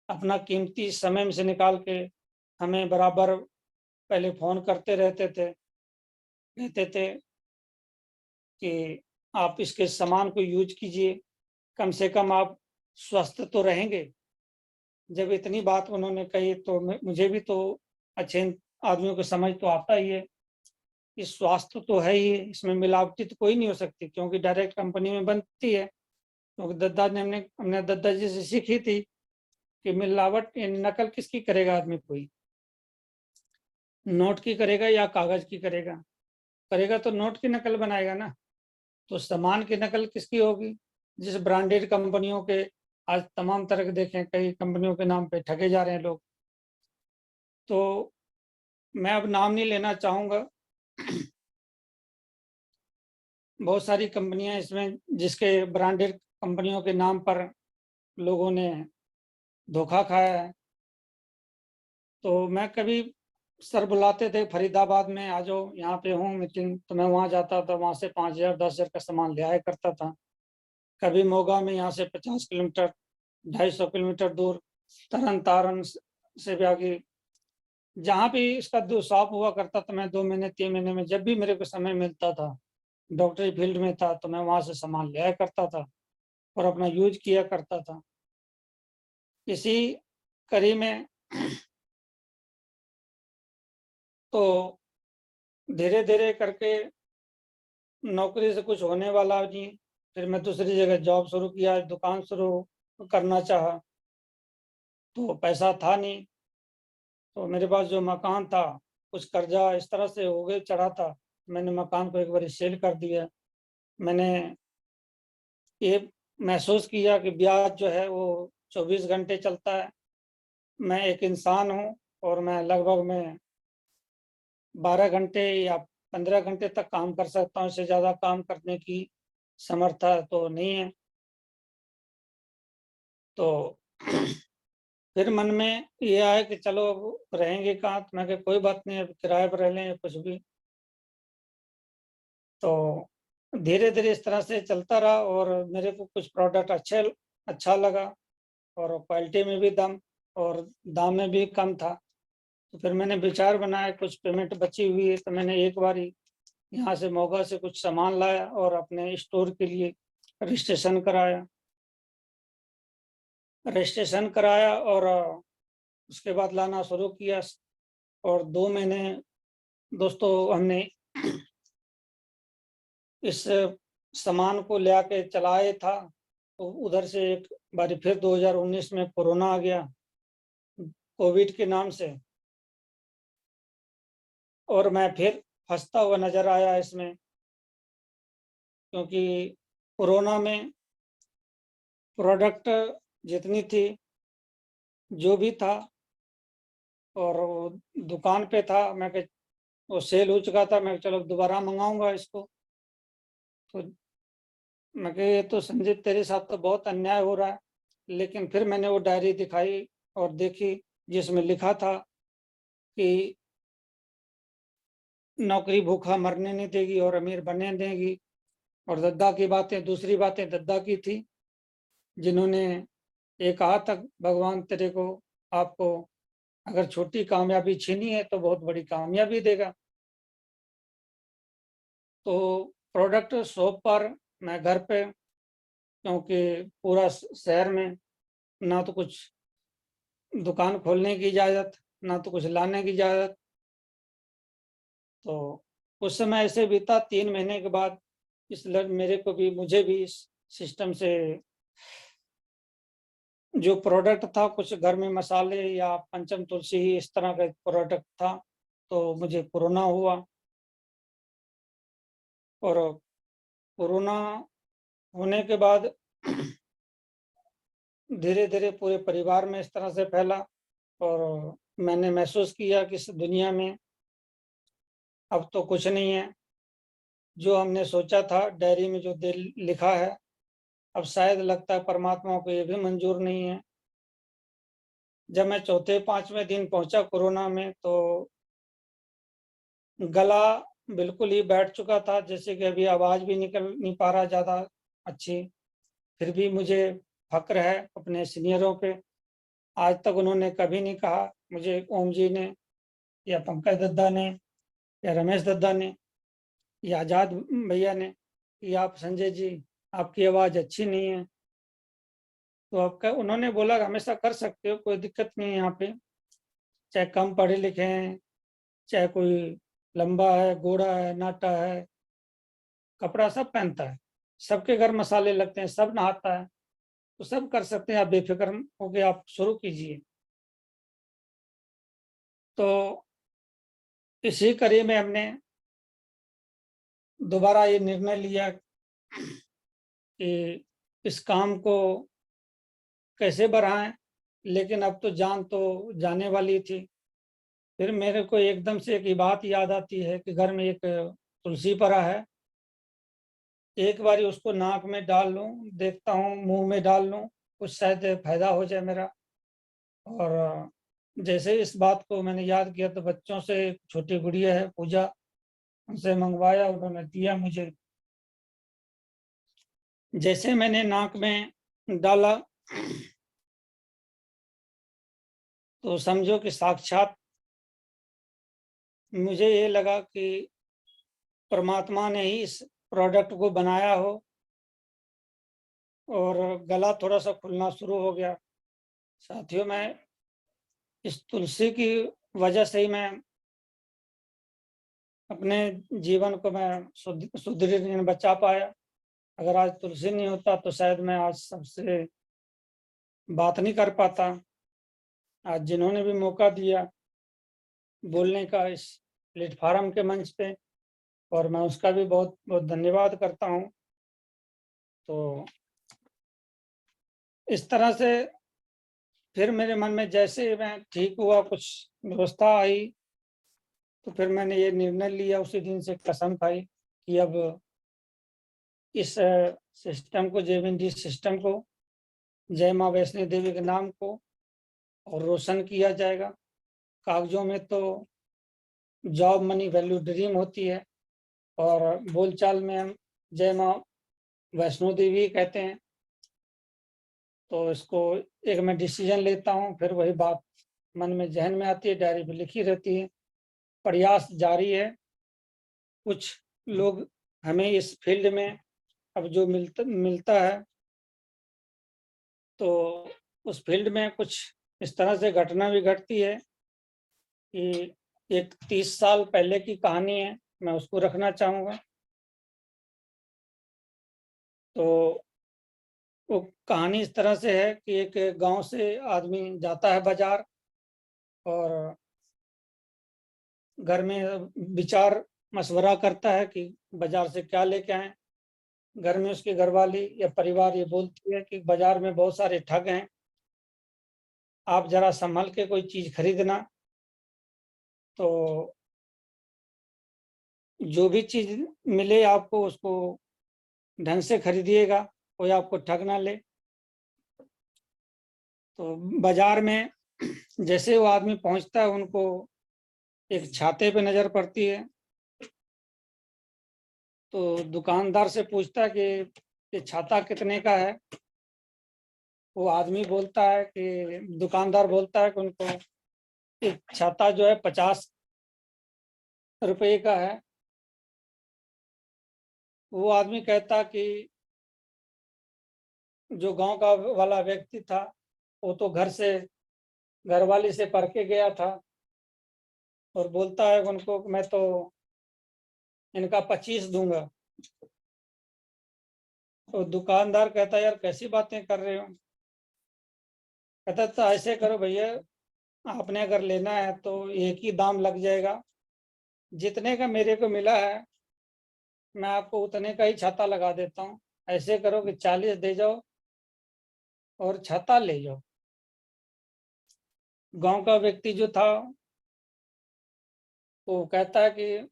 अपना कीमती समय में से निकाल के हमें बराबर पहले फ़ोन करते रहते थे, कहते थे कि आप इसके सामान को यूज कीजिए, कम से कम आप स्वस्थ तो रहेंगे। जब इतनी बात उन्होंने कही तो मुझे भी तो अच्छे आदमियों को समझ तो आता ही है कि स्वास्थ्य तो है ही, इसमें मिलावटी तो कोई नहीं हो सकती, क्योंकि डायरेक्ट कंपनी में बनती है। क्योंकि दद्दा ने हमने दद्दा जी से सीखी थी कि मिलावट नकल किसकी करेगा आदमी, कोई नोट की करेगा या कागज की करेगा, करेगा तो नोट की नकल बनाएगा ना। तो सामान की नकल किसकी होगी? जिस ब्रांडेड कंपनियों के आज तमाम तरह के देखें, कई कंपनियों के नाम पे ठगे जा रहे हैं लोग। तो मैं अब नाम नहीं लेना चाहूँगा। बहुत सारी कंपनियां इसमें जिसके ब्रांडेड कंपनियों के नाम पर लोगों ने धोखा खाया है। तो मैं कभी सर बुलाते थे फरीदाबाद में, आ जाओ यहाँ पे हूँ मीटिंग, तो मैं वहाँ जाता था, वहाँ से 5,000 10,000 का सामान ले आया करता था। कभी मोगा में यहाँ से 50 किलोमीटर 250 किलोमीटर दूर तरन तारण से भी आगे जहाँ भी इसका दो शॉप हुआ करता था, मैं 2 महीने 3 महीने में जब भी मेरे को समय मिलता था, डॉक्टरी फील्ड में था, तो मैं वहाँ से सामान ले आया करता था और अपना यूज किया करता था। इसी कड़ी में तो धीरे धीरे करके नौकरी से कुछ होने वाला नहीं, फिर मैं दूसरी जगह जॉब शुरू किया, दुकान शुरू करना चाहा, तो पैसा था नहीं। तो मेरे पास जो मकान था, कुछ कर्जा इस तरह से हो गए चढ़ा था, मैंने मकान को एक बार सेल कर दिया। मैंने ये महसूस किया कि ब्याज जो है वो 24 घंटे चलता है। मैं एक इंसान हूँ और मैं लगभग मैं 12 घंटे या 15 घंटे तक काम कर सकता हूँ, इससे ज़्यादा काम करने की समर्था तो नहीं है। तो फिर मन में ये आया कि चलो अब रहेंगे कहाँ, तो मैं कहा कोई बात नहीं, अब किराए पर रह लें या कुछ भी। तो धीरे धीरे इस तरह से चलता रहा और मेरे को कुछ प्रोडक्ट अच्छा लगा और क्वालिटी में भी दम और दाम में भी कम था। तो फिर मैंने विचार बनाया, कुछ पेमेंट बची हुई है, तो मैंने एक बार ही यहाँ से मोगा से कुछ सामान लाया और अपने स्टोर के लिए रजिस्ट्रेशन कराया। और उसके बाद लाना शुरू किया और 2 महीने दोस्तों हमने इस सामान को ले आके चलाए था, तो उधर से एक बारी फिर 2019 में कोरोना आ गया कोविड के नाम से, और मैं फिर फंसता हुआ नजर आया इसमें, क्योंकि कोरोना में प्रोडक्ट जितनी थी, जो भी था, और वो दुकान पे था, मैं वो सेल हो चुका था, मैं चलो दोबारा मंगाऊंगा इसको। तो मैं ये तो संजीत तेरे साथ तो बहुत अन्याय हो रहा है। लेकिन फिर मैंने वो डायरी दिखाई और देखी, जिसमें लिखा था कि नौकरी भूखा मरने नहीं देगी और अमीर बनने देगी। और दद्दा की बातें, दूसरी बातें दद्दा की थी, जिन्होंने ये कहा था, भगवान तेरे को, आपको अगर छोटी कामयाबी छीनी है तो बहुत बड़ी कामयाबी देगा। तो प्रोडक्ट शॉप पर, मैं घर पे, क्योंकि पूरा शहर में ना तो कुछ दुकान खोलने की इजाज़त, ना तो कुछ लाने की इजाज़त। तो उस समय ऐसे बीता, 3 महीने के बाद मेरे को भी, मुझे भी इस सिस्टम से, जो प्रोडक्ट था, कुछ घर में मसाले या पंचम तुलसी इस तरह का प्रोडक्ट था, तो मुझे कोरोना हुआ। और कोरोना होने के बाद धीरे धीरे पूरे परिवार में इस तरह से फैला, और मैंने महसूस किया कि इस दुनिया में अब तो कुछ नहीं है। जो हमने सोचा था डायरी में जो दिल लिखा है, अब शायद लगता है परमात्मा को ये भी मंजूर नहीं है। जब मैं चौथे पांचवें दिन पहुंचा कोरोना में, तो गला बिल्कुल ही बैठ चुका था, जैसे कि अभी आवाज भी निकल नहीं पा रहा ज्यादा अच्छी। फिर भी मुझे फक्र है अपने सीनियरों पे। आज तक उन्होंने कभी नहीं कहा मुझे, ओम जी ने या पंकज दद्दा ने या रमेश दद्दा ने या आजाद भैया ने, कि आप संजय जी, आपकी आवाज अच्छी नहीं है। तो आपका, उन्होंने बोला हमेशा कर सकते हो, कोई दिक्कत नहीं है यहाँ पे, चाहे कम पढ़े लिखे हैं, चाहे कोई लंबा है, गोरा है, नाटा है, कपड़ा सब पहनता है, सबके घर मसाले लगते हैं, सब नहाता है, तो सब कर सकते हैं, आप बेफिक्र होके आप शुरू कीजिए। तो इसी कड़ी में हमने दोबारा ये निर्णय लिया कि इस काम को कैसे बढ़ाएं। लेकिन अब तो जान तो जाने वाली थी। फिर मेरे को एकदम से एक बात याद आती है कि घर में एक तुलसी पड़ा है, एक बारी उसको नाक में डाल लूं, देखता हूँ मुंह में डाल लूं, कुछ शायद फायदा हो जाए मेरा। और जैसे इस बात को मैंने याद किया, तो बच्चों से, छोटी गुड़िया है पूजा, उनसे मंगवाया, उन्होंने दिया मुझे। जैसे मैंने नाक में डाला, तो समझो कि साक्षात मुझे ये लगा कि परमात्मा ने ही इस प्रोडक्ट को बनाया हो। और गला थोड़ा सा खुलना शुरू हो गया। साथियों, मैं इस तुलसी की वजह से ही मैं अपने जीवन को मैं सुदृढ़ बचा पाया। अगर आज तुलसी नहीं होता तो शायद मैं आज सबसे बात नहीं कर पाता। आज जिन्होंने भी मौका दिया बोलने का इस प्लेटफार्म के मंच पे, और मैं उसका भी बहुत बहुत धन्यवाद करता हूँ। तो इस तरह से फिर मेरे मन में, जैसे मैं ठीक हुआ, कुछ व्यवस्था आई, तो फिर मैंने ये निर्णय लिया, उसी दिन से कसम खाई कि अब इस सिस्टम को, जेविंडी सिस्टम को, जय माँ वैष्णो देवी के नाम को और रोशन किया जाएगा। कागजों में तो जॉब, मनी, वैल्यू, ड्रीम होती है, और बोलचाल में हम जय माँ वैष्णो देवी कहते हैं। तो इसको एक मैं डिसीजन लेता हूँ, फिर वही बात मन में, जहन में आती है, डायरी पे लिखी रहती है। प्रयास जारी है। कुछ लोग हमें इस फील्ड में अब जो मिलता है, तो उस फील्ड में कुछ इस तरह से घटना भी घटती है कि एक 30 साल पहले की कहानी है, मैं उसको रखना चाहूँगा। तो वो कहानी इस तरह से है कि एक गांव से आदमी जाता है बाजार और घर में विचार मशवरा करता है कि बाजार से क्या लेके आए। घर में उसकी घरवाली या परिवार ये बोलती है कि बाजार में बहुत सारे ठग हैं, आप जरा संभल के कोई चीज खरीदना। तो जो भी चीज मिले आपको उसको ढंग से खरीदिएगा, कोई आपको ठग ना ले। तो बाजार में जैसे वो आदमी पहुंचता है उनको एक छाते पे नजर पड़ती है। तो दुकानदार से पूछता है कि ये छाता कितने का है। वो आदमी बोलता है कि दुकानदार बोलता है कि उनको एक छाता जो है 50 रुपये का है। वो आदमी कहता कि जो गांव का वाला व्यक्ति था वो तो घरवाली से पढ़ के गया था और बोलता है उनको मैं तो इनका 25 दूंगा। तो दुकानदार कहता है यार कैसी बातें कर रहे हो। कहता तो ऐसे करो भैया, आपने अगर लेना है तो एक ही दाम लग जाएगा, जितने का मेरे को मिला है मैं आपको उतने का ही छाता लगा देता हूँ। ऐसे करो कि 40 दे जाओ और छाता ले जाओ। गांव का व्यक्ति जो था वो कहता है कि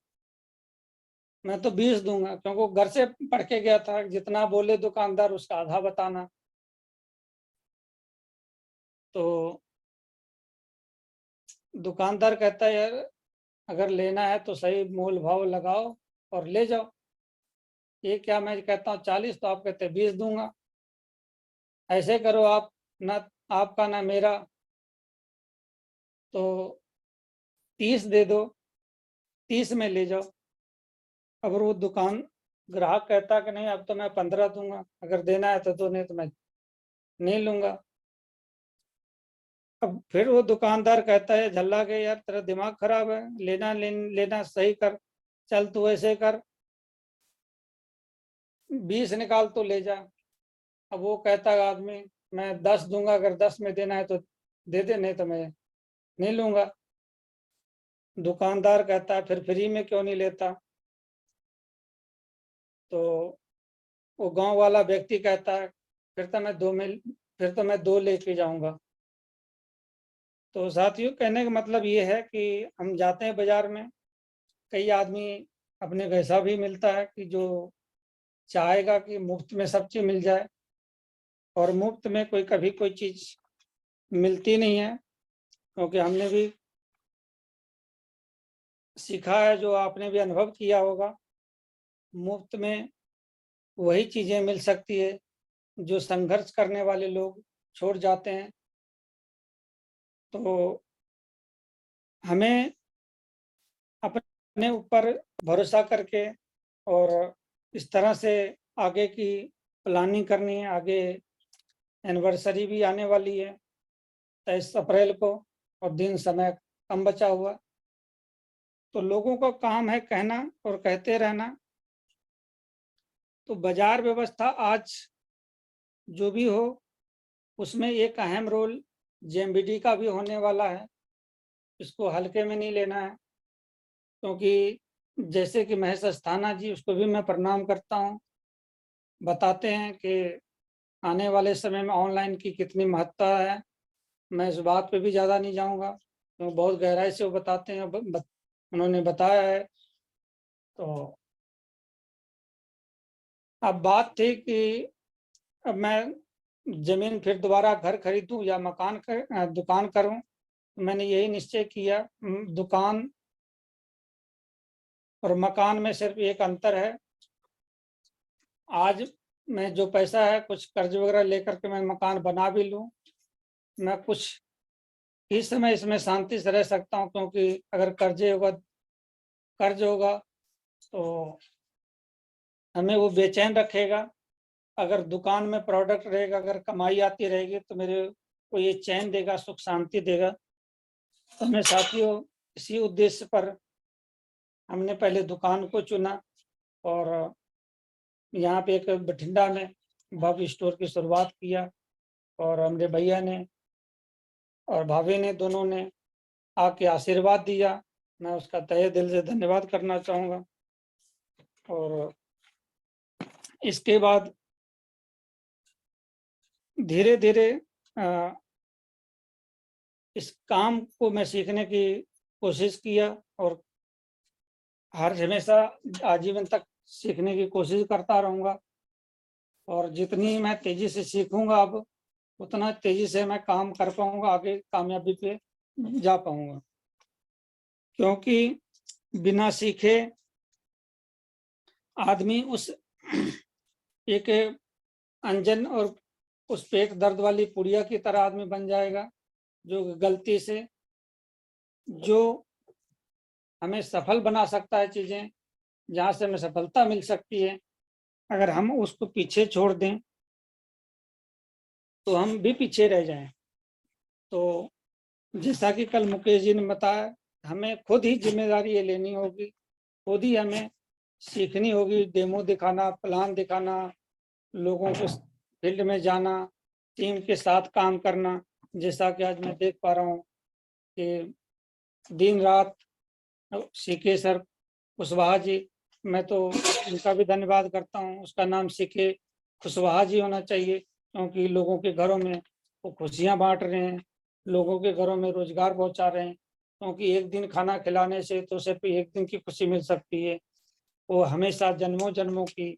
मैं तो 20 दूंगा, क्योंकि वो घर से पढ़ के गया था, जितना बोले दुकानदार उसका आधा बताना। तो दुकानदार कहता है यार अगर लेना है तो सही मोल भाव लगाओ और ले जाओ। ये क्या, मैं कहता हूँ 40 तो आप कहते 20 दूंगा। ऐसे करो आप, ना आपका ना मेरा, तो 30 दे दो, 30 में ले जाओ। अगर वो दुकान ग्राहक कहता कि नहीं अब तो मैं 15 दूंगा, अगर देना है तो नहीं तो मैं नहीं लूंगा। अब फिर वो दुकानदार कहता है झल्ला के यार तेरा दिमाग खराब है, लेना सही कर, चल तू ऐसे कर 20 निकाल तो ले जा। अब वो कहता है आदमी मैं 10 दूंगा, अगर 10 में देना है तो दे दे, नहीं तो मैं नहीं लूंगा। दुकानदार कहता है फिर फ्री में क्यों नहीं लेता। तो वो गांव वाला व्यक्ति कहता है फिर तो मैं दो लेके जाऊंगा। तो साथियों कहने का मतलब ये है कि हम जाते हैं बाजार में, कई आदमी अपने को ऐसा भी मिलता है कि जो चाहेगा कि मुफ्त में सब चीज मिल जाए, और मुफ्त में कभी कोई चीज मिलती नहीं है। क्योंकि हमने भी सीखा है, जो आपने भी अनुभव किया होगा, मुफ्त में वही चीजें मिल सकती है जो संघर्ष करने वाले लोग छोड़ जाते हैं। तो हमें अपने ऊपर भरोसा करके और इस तरह से आगे की प्लानिंग करनी है। आगे एनिवर्सरी भी आने वाली है 23 अप्रैल को, और दिन समय कम बचा हुआ। तो लोगों का काम है कहना और कहते रहना। तो बाजार व्यवस्था आज जो भी हो उसमें एक अहम रोल जेएमबीडी का भी होने वाला है। इसको हल्के में नहीं लेना है, क्योंकि जैसे कि महेश अस्थाना जी, उसको भी मैं प्रणाम करता हूँ, बताते हैं कि आने वाले समय में ऑनलाइन की कितनी महत्ता है। मैं इस बात पे भी ज़्यादा नहीं जाऊँगा, तो बहुत गहराई से वो बताते हैं, उन्होंने बताया है। तो अब बात थी कि अब मैं जमीन फिर दोबारा घर खरीदूं या दुकान करूं। मैंने यही निश्चय किया, दुकान और मकान में सिर्फ एक अंतर है। आज मैं जो पैसा है कुछ कर्ज वगैरह लेकर के मैं मकान बना भी लूं, मैं कुछ इस समय इसमें शांति से रह सकता हूं, क्योंकि अगर कर्ज होगा तो हमें वो बेचैन रखेगा। अगर दुकान में प्रोडक्ट रहेगा, अगर कमाई आती रहेगी तो मेरे को ये चैन देगा, सुख शांति देगा। तो हमें साथियों इसी उद्देश्य पर हमने पहले दुकान को चुना, और यहाँ पे एक बठिंडा में बब स्टोर की शुरुआत किया और हमरे भैया ने और भाभी ने दोनों ने आके आशीर्वाद दिया। मैं उसका तहे दिल से धन्यवाद करना चाहूँगा। और इसके बाद धीरे-धीरे इस काम को मैं सीखने की कोशिश किया और हर हमेशा आजीवन तक सीखने की कोशिश करता रहूँगा। और जितनी मैं तेज़ी से सीखूँगा अब, उतना तेज़ी से मैं काम कर पाऊँगा, आगे कामयाबी पे जा पाऊँगा। क्योंकि बिना सीखे आदमी उस एक अनजान और उस पेट दर्द वाली पुड़िया की तरह आदमी बन जाएगा, जो गलती से जो हमें सफल बना सकता है चीज़ें, जहाँ से हमें सफलता मिल सकती है, अगर हम उसको पीछे छोड़ दें, तो हम भी पीछे रह जाएँ। तो जैसा कि कल मुकेश जी ने बताया, हमें खुद ही ज़िम्मेदारी ये लेनी होगी, खुद ही हमें सीखनी होगी, डेमो दिखाना, प्लान दिखाना, लोगों को फील्ड में जाना, टीम के साथ काम करना। जैसा कि आज मैं देख पा रहा हूँ कि दिन-रात सीके सर कुशवाहा जी, मैं तो उनका भी धन्यवाद करता हूँ। उसका नाम सीके कुशवाहा जी होना चाहिए, क्योंकि लोगों के घरों में वो खुशियाँ बाँट रहे हैं, लोगों के घरों में रोज़गार पहुँचा रहे हैं। क्योंकि एक दिन खाना खिलाने से तो सिर्फ़ एक दिन की खुशी मिल सकती है। वो हमेशा जन्मों-जन्मों की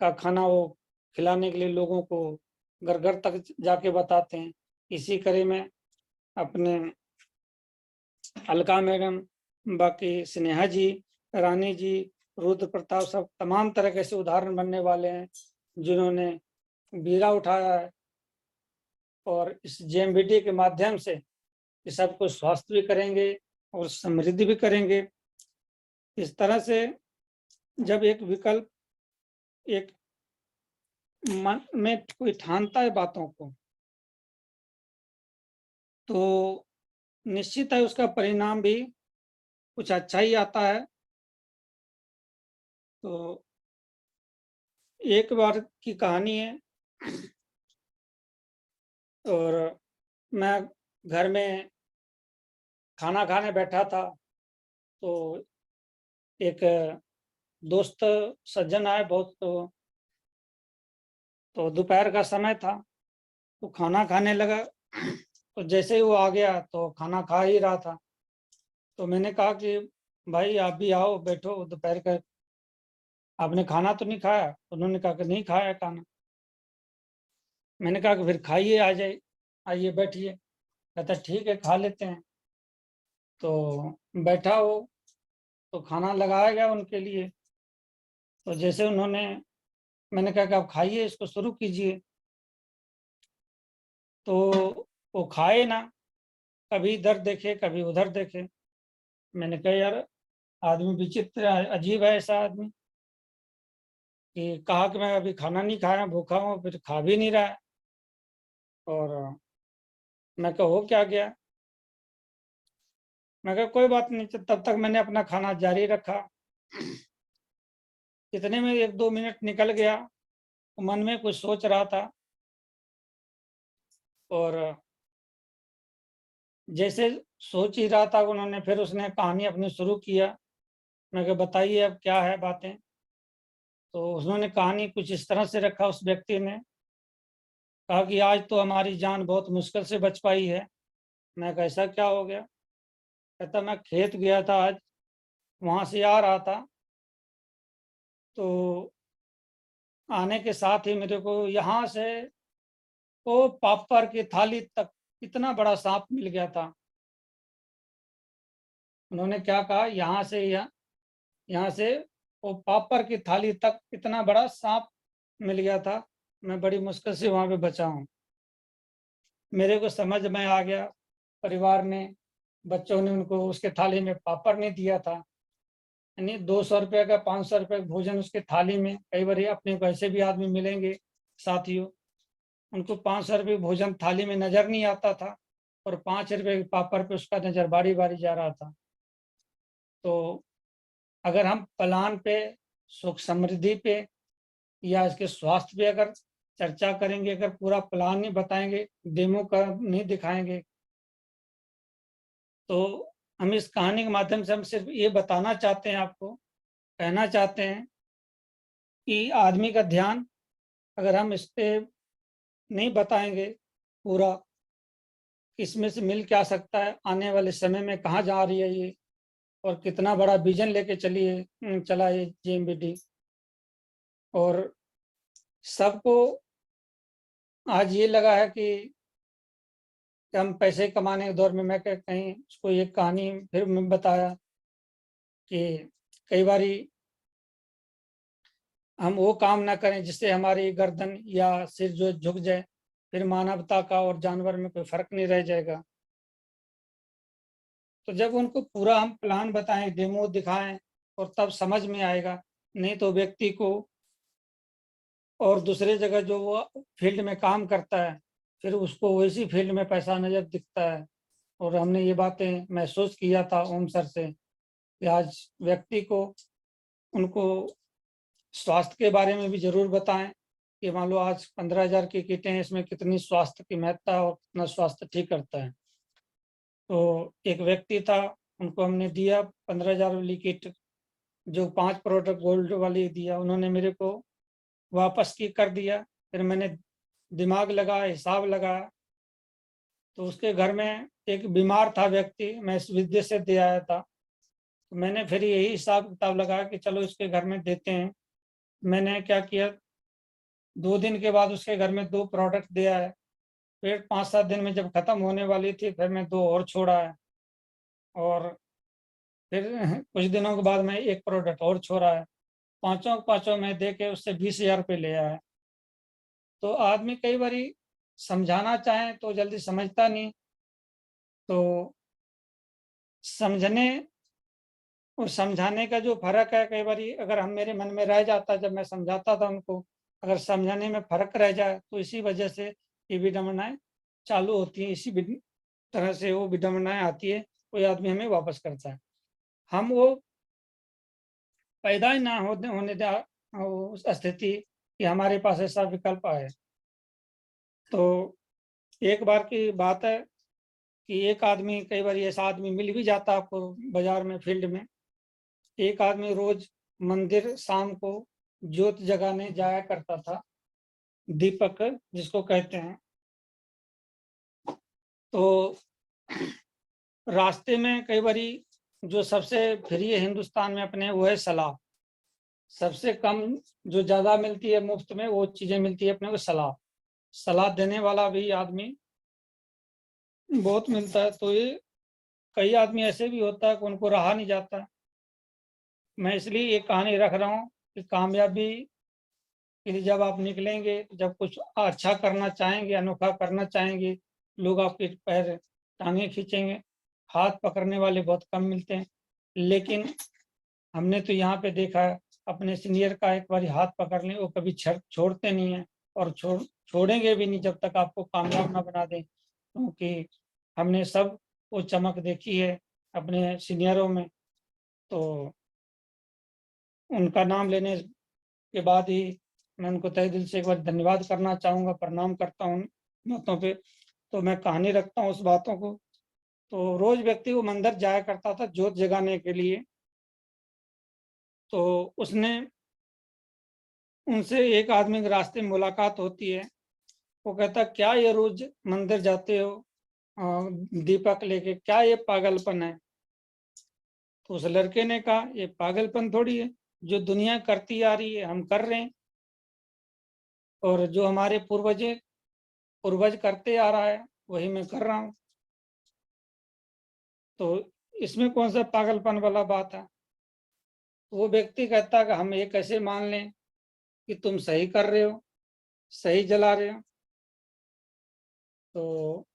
का खाना वो खिलाने के लिए लोगों को घर-घर तक जाके बताते हैं। इसी कड़ी में अपने अलका मैडम, बाकी स्नेहा जी, रानी जी, रुद्र प्रताप, सब तमाम तरह के ऐसे उदाहरण बनने वाले हैं, जिन्होंने बीड़ा उठाया है और इस जेएमबीटी के माध्यम से ये सबको स्वस्थ भी करेंगे और समृद्धि भी करेंगे। इस तरह से जब एक विकल्प एक मन में कोई ठानता है बातों को, तो निश्चित है उसका परिणाम भी कुछ अच्छा ही आता है। तो एक बार की कहानी है, और मैं घर में खाना खाने बैठा था, तो एक दोस्त सज्जन आए बहुत, तो दोपहर का समय था, तो खाना खाने लगा। तो जैसे ही वो आ गया तो खाना खा ही रहा था, तो मैंने कहा कि भाई आप भी आओ, बैठो, दोपहर का आपने खाना तो नहीं खाया? उन्होंने कहा कि नहीं खाया खाना। मैंने कहा कि फिर खाइए, आ जाइए, आइए बैठिए। कहता ठीक है, खा लेते हैं। तो बैठा वो, तो खाना लगाया गया उनके लिए। तो जैसे उन्होंने, मैंने कहा कि आप खाइए, इसको शुरू कीजिए। तो वो खाए ना, कभी इधर देखे, कभी उधर देखे। मैंने कहा यार, आदमी विचित्र है, अजीब है ऐसा आदमी, कि कहा कि मैं अभी खाना नहीं खाया, भूखा हूँ, फिर खा भी नहीं रहा है। और मैं कहा हो क्या गया? मैं कहा कोई बात नहीं। तब तक मैंने अपना खाना जारी रखा। इतने में 1-2 मिनट निकल गया, मन में कुछ सोच रहा था, और जैसे सोच ही रहा था, उन्होंने फिर उसने कहानी अपनी शुरू किया। मैं कहा बताइए अब क्या है बातें? तो उन्होंने कहानी कुछ इस तरह से रखा, उस व्यक्ति ने कहा कि आज तो हमारी जान बहुत मुश्किल से बच पाई है। मैं कहा ऐसा क्या हो गया? कहता मैं खेत गया था आज, वहाँ से आ रहा था, तो आने के साथ ही मेरे को यहाँ से वो पापड़ की थाली तक इतना बड़ा सांप मिल गया था। उन्होंने क्या कहा, यहाँ से वो पापड़ की थाली तक इतना बड़ा सांप मिल गया था। मैं बड़ी मुश्किल से वहाँ पे बचा हूँ। मेरे को समझ में आ गया, परिवार ने, बच्चों ने उनको उसके थाली में पापड़ नहीं दिया था। यानी 200 रुपये का, 500 रुपये का भोजन उसके थाली में, कई बार अपने को ऐसे भी आदमी मिलेंगे साथियों, उनको 500 रुपये भोजन थाली में नजर नहीं आता था, और 5 रुपये के पापड़ पे उसका नजर बारी बारी जा रहा था। तो अगर हम प्लान पे, सुख समृद्धि पे या इसके स्वास्थ्य पे अगर चर्चा करेंगे, अगर पूरा प्लान नहीं बताएंगे, डेमो का नहीं दिखाएंगे, तो हम इस कहानी के माध्यम से हम सिर्फ ये बताना चाहते हैं, आपको कहना चाहते हैं कि आदमी का ध्यान अगर हम इस पे नहीं बताएंगे पूरा, इसमें से मिल क्या सकता है, आने वाले समय में कहाँ जा रही है ये, और कितना बड़ा विजन लेके चला ये जेएमबीडी। और सबको आज ये लगा है कि हम पैसे कमाने के दौर में, मैं कहीं उसको एक कहानी फिर मैं बताया कि कई बारी हम वो काम ना करें जिससे हमारी गर्दन या सिर जो झुक जाए, फिर मानवता का और जानवर में कोई फर्क नहीं रह जाएगा। तो जब उनको पूरा हम प्लान बताएं, डेमो दिखाएं, और तब समझ में आएगा। नहीं तो व्यक्ति को और दूसरे जगह जो वो फील्ड में काम करता है, फिर उसको वैसी फील्ड में पैसा नजर दिखता है। और हमने ये बातें महसूस किया था ओम सर से कि आज व्यक्ति को उनको स्वास्थ्य के बारे में भी जरूर बताएं कि मान लो आज 15,000 की किटें हैं, इसमें कितनी स्वास्थ्य की महत्ता है और कितना स्वास्थ्य ठीक करता है। तो एक व्यक्ति था, उनको हमने दिया 15,000 वाली किट, जो 5 प्रोडक्ट गोल्ड वाली दिया, उन्होंने मेरे को वापस की कर दिया। फिर मैंने दिमाग लगाया, हिसाब लगाया, तो उसके घर में एक बीमार था व्यक्ति, मैं इस विदेश से दे आया था। तो मैंने फिर यही हिसाब किताब लगाया कि चलो इसके घर में देते हैं। मैंने क्या किया, 2 दिन के बाद उसके घर में 2 प्रोडक्ट दिया है। फिर 5-7 दिन में जब खत्म होने वाली थी, फिर मैं 2 और छोड़ा है। और फिर कुछ दिनों के बाद मैं 1 प्रोडक्ट और छोड़ा है। पांचों में दे के उससे 20,000 रुपये ले आया है। तो आदमी कई बारी समझाना चाहे तो जल्दी समझता नहीं। तो समझने और समझाने का जो फर्क है, कई बारी अगर हम मेरे मन में रह जाता, जब मैं समझाता था उनको, अगर समझाने में फर्क रह जाए तो इसी वजह से ये विडंबनाएं चालू होती है। इसी तरह से वो विडंबनाएं आती है, कोई आदमी हमें वापस करता है। हम वो पैदा ही ना होने दे उस स्थिति कि हमारे पास ऐसा विकल्प आए। तो एक बार की बात है कि एक आदमी, कई बार ऐसा आदमी मिल भी जाता आपको बाजार में, फील्ड में। एक आदमी रोज मंदिर शाम को ज्योत जगाने जाया करता था, दीपक जिसको कहते हैं। तो रास्ते में कई बारी जो सबसे फ्री है हिंदुस्तान में अपने, वो है सलाह। सबसे कम जो ज्यादा मिलती है मुफ्त में, वो चीजें मिलती है अपने को, सलाह। सलाह देने वाला भी आदमी बहुत मिलता है। तो ये कई आदमी ऐसे भी होता है कि उनको रहा नहीं जाता। मैं इसलिए ये कहानी रख रहा हूँ कि कामयाबी के लिए जब आप निकलेंगे, जब कुछ अच्छा करना चाहेंगे, अनोखा करना चाहेंगे, लोग आपके पैर टांगे खींचेंगे। हाथ पकड़ने वाले बहुत कम मिलते हैं। लेकिन हमने तो यहाँ पे देखा है, अपने सीनियर का एक बार हाथ पकड़ लें, वो कभी छोड़ते नहीं है, और छोड़ेंगे भी नहीं जब तक आपको कामयाब ना बना दें। क्योंकि हमने सब वो चमक देखी है अपने सीनियरों में। तो उनका नाम लेने के बाद ही मैं उनको तहे दिल से एक बार धन्यवाद करना चाहूँगा, प्रणाम करता हूँ उन बातों पे। तो मैं कहानी रखता हूँ उस बातों को। तो रोज व्यक्ति वो मंदिर जाया करता था ज्योत जगाने के लिए। तो उसने उनसे एक आदमी के रास्ते में मुलाकात होती है। वो कहता, क्या ये रोज मंदिर जाते हो दीपक लेके, क्या ये पागलपन है? तो उस लड़के ने कहा, ये पागलपन थोड़ी है, जो दुनिया करती आ रही है हम कर रहे हैं, और जो हमारे पूर्वज करते आ रहा है वही मैं कर रहा हूँ। तो इसमें कौन सा पागलपन वाला बात है? वो व्यक्ति कहता है कि हम ये कैसे मान लें कि तुम सही कर रहे हो, सही जला रहे हो? तो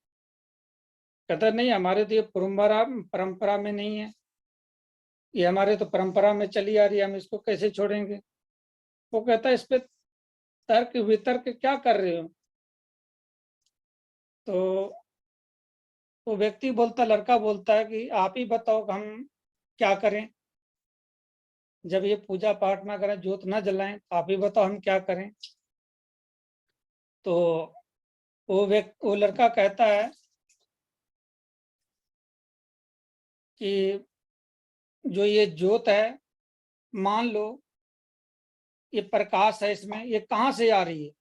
कहता नहीं, हमारे तो ये परंपरा में नहीं है, ये हमारे तो परंपरा में चली आ रही है, हम इसको कैसे छोड़ेंगे? वो कहता है, इस पे तर्क वितर्क क्या कर रहे हो? तो वो व्यक्ति बोलता, लड़का बोलता है कि आप ही बताओ कि हम क्या करें। जब ये पूजा पाठ ना करें, ज्योत ना जलाएं, तो आप ही बताओ हम क्या करें। तो वो लड़का कहता है कि जो ये ज्योत है, मान लो ये प्रकाश है, इसमें ये कहाँ से आ रही है।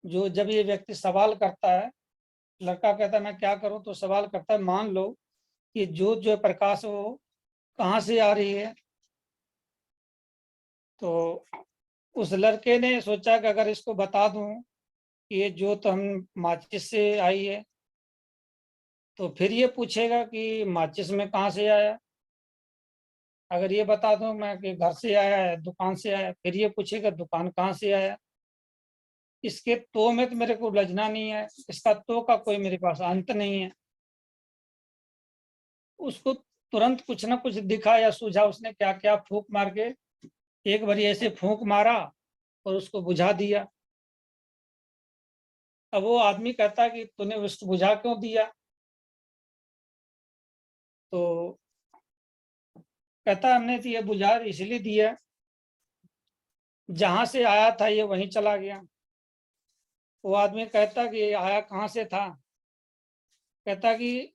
जो जब ये व्यक्ति सवाल करता है, लड़का कहता है मैं क्या करूं, तो सवाल करता है मान लो कि ज्योत जो है, प्रकाश, वो कहाँ से आ रही है। तो उस लड़के ने सोचा कि अगर इसको बता दूं कि ये ज्योत हम माचिस से आई है, तो फिर ये पूछेगा कि माचिस में कहाँ से आया। अगर ये बता दूं मैं कि घर से आया है, दुकान से आया, फिर ये पूछेगा दुकान कहाँ से आया। इसके तो में तो मेरे को उलझना नहीं है, इसका तो का कोई मेरे पास अंत नहीं है। उसको तुरंत कुछ ना कुछ दिखा या सूझा, उसने क्या क्या फूंक मार के एक बारी ऐसे फूंक मारा और उसको बुझा दिया। अब वो आदमी कहता है कि तूने उसको बुझा क्यों दिया। तो कहता हमने तो ये बुझा इसलिए दिया, जहां से आया था ये वहीं चला गया। वो आदमी कहता कि ये आया कहाँ से था। कहता कि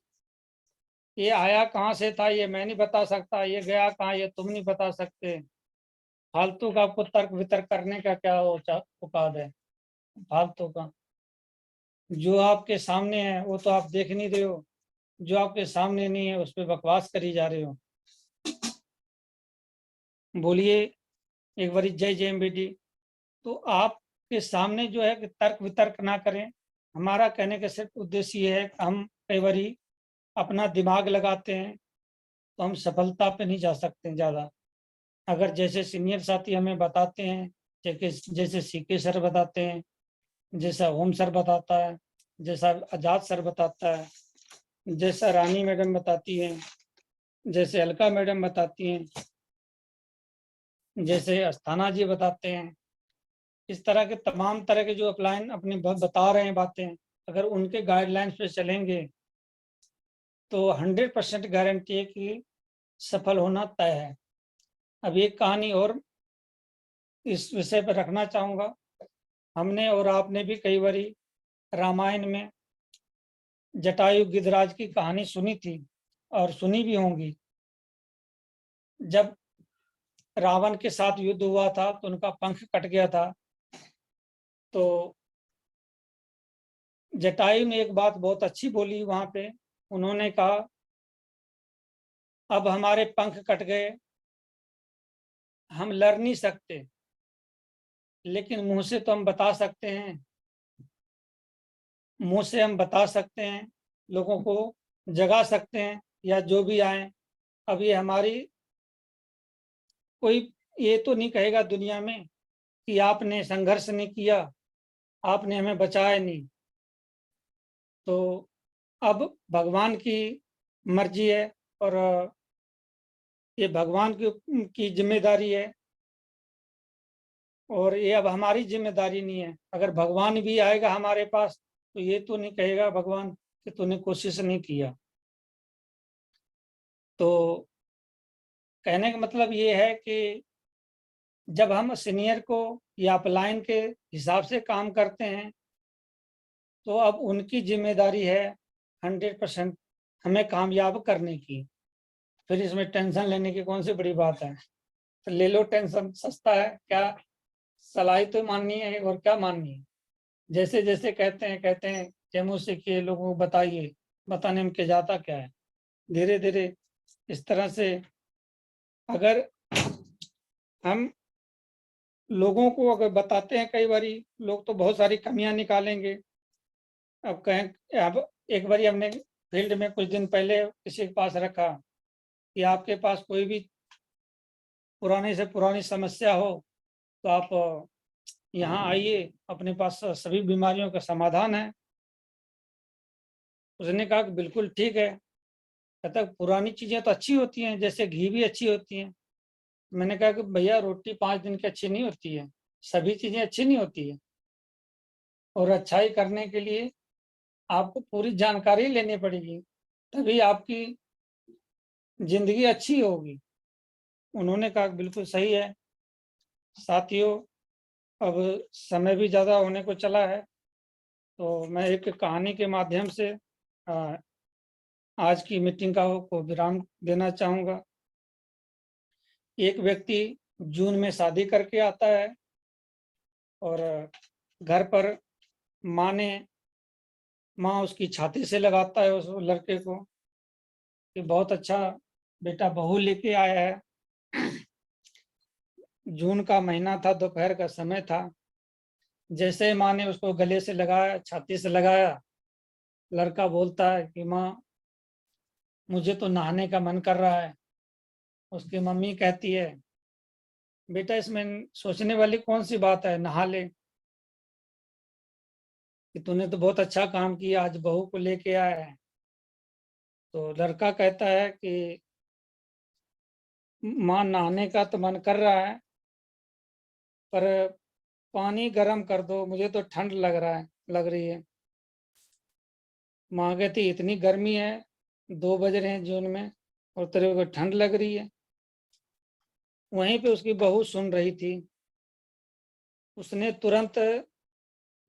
ये आया कहाँ से था ये मैं नहीं बता सकता, ये गया कहाँ ये तुम नहीं बता सकते। फालतू का आपको तर्क वितर्क करने का क्या औकात है, फालतू का। जो आपके सामने है वो तो आप देख नहीं रहे हो, जो आपके सामने नहीं है उस पर बकवास करी जा रहे हो। बोलिए एक बारी जय जय बेटी। तो आपके सामने जो है कि तर्क वितर्क ना करें। हमारा कहने का सिर्फ उद्देश्य ये है कि हम कई बारी अपना दिमाग लगाते हैं तो हम सफलता पे नहीं जा सकते ज़्यादा। अगर जैसे सीनियर साथी हमें बताते हैं, जैसे जैसे सीके सर बताते हैं, जैसा ओम सर बताता है, जैसा आजाद सर बताता है, जैसा रानी मैडम बताती हैं, जैसे अलका मैडम बताती हैं, जैसे अस्थाना जी बताते हैं, इस तरह के तमाम तरह के जो अपलाइन अपने बता रहे हैं बातें, अगर उनके गाइडलाइंस पे चलेंगे तो 100% गारंटी है कि सफल होना तय है। अब एक कहानी और इस विषय पर रखना चाहूँगा। हमने और आपने भी कई बारी रामायण में जटायु गिधराज की कहानी सुनी थी और सुनी भी होंगी। जब रावण के साथ युद्ध हुआ था तो उनका पंख कट गया था। तो जटायु ने एक बात बहुत अच्छी बोली वहां पे। उन्होंने कहा अब हमारे पंख कट गए, हम लड़ नहीं सकते, लेकिन मुंह से तो हम बता सकते हैं, मुंह से हम बता सकते हैं, लोगों को जगा सकते हैं, या जो भी आए। अब ये हमारी कोई ये तो नहीं कहेगा दुनिया में कि आपने संघर्ष नहीं किया, आपने हमें बचाया नहीं। तो अब भगवान की मर्जी है और ये भगवान की जिम्मेदारी है, और ये अब हमारी जिम्मेदारी नहीं है। अगर भगवान भी आएगा हमारे पास तो ये तो नहीं कहेगा भगवान कि तूने कोशिश नहीं किया। तो कहने का मतलब ये है कि जब हम सीनियर को या अपलाइन के हिसाब से काम करते हैं तो अब उनकी जिम्मेदारी है 100% हमें कामयाब करने की। फिर इसमें टेंशन लेने की कौन सी बड़ी बात है। तो ले लो टेंशन, सस्ता है क्या। सलाही तो माननी है और क्या माननी है। जैसे जैसे कहते हैं डेमो सीखिए, लोगों को बताइए, बताने में क्या जाता क्या है। धीरे धीरे इस तरह से अगर हम लोगों को अगर बताते हैं, कई बारी लोग तो बहुत सारी कमियां निकालेंगे। अब कहें, अब एक बारी हमने फील्ड में कुछ दिन पहले किसी के पास रखा कि आपके पास कोई भी पुराने से पुरानी समस्या हो तो आप यहाँ आइए, अपने पास सभी बीमारियों का समाधान है। उसने कहा कि बिल्कुल ठीक है। कहता पुरानी चीजें तो अच्छी होती हैं, जैसे घी भी अच्छी होती हैं। मैंने कहा कि भैया रोटी 5 दिन की अच्छी नहीं होती है, सभी चीजें अच्छी नहीं होती है। और अच्छाई करने के लिए आपको पूरी जानकारी लेनी पड़ेगी, तभी आपकी जिंदगी अच्छी होगी। उन्होंने कहा बिल्कुल सही है। साथियों, अब समय भी ज़्यादा होने को चला है, तो मैं एक कहानी के माध्यम से आज की मीटिंग को विराम देना चाहूँगा। एक व्यक्ति जून में शादी करके आता है और घर पर माँ उसकी छाती से लगाता है उस लड़के को कि बहुत अच्छा बेटा बहू लेके आया है। जून का महीना था, दोपहर का समय था। जैसे माँ ने उसको गले से लगाया, छाती से लगाया, लड़का बोलता है कि माँ, मुझे तो नहाने का मन कर रहा है। उसकी मम्मी कहती है, बेटा इसमें सोचने वाली कौन सी बात है, नहा ले। कि तूने तो बहुत अच्छा काम किया, आज बहू को लेके आया है। तो लड़का कहता है कि माँ, नहाने का तो मन कर रहा है, पर पानी गर्म कर दो, मुझे तो ठंड लग रही है। माँ कहती, इतनी गर्मी है, 2 बज रहे हैं जून में, और तेरे को ठंड लग रही है। वहीं पे उसकी बहू सुन रही थी। उसने तुरंत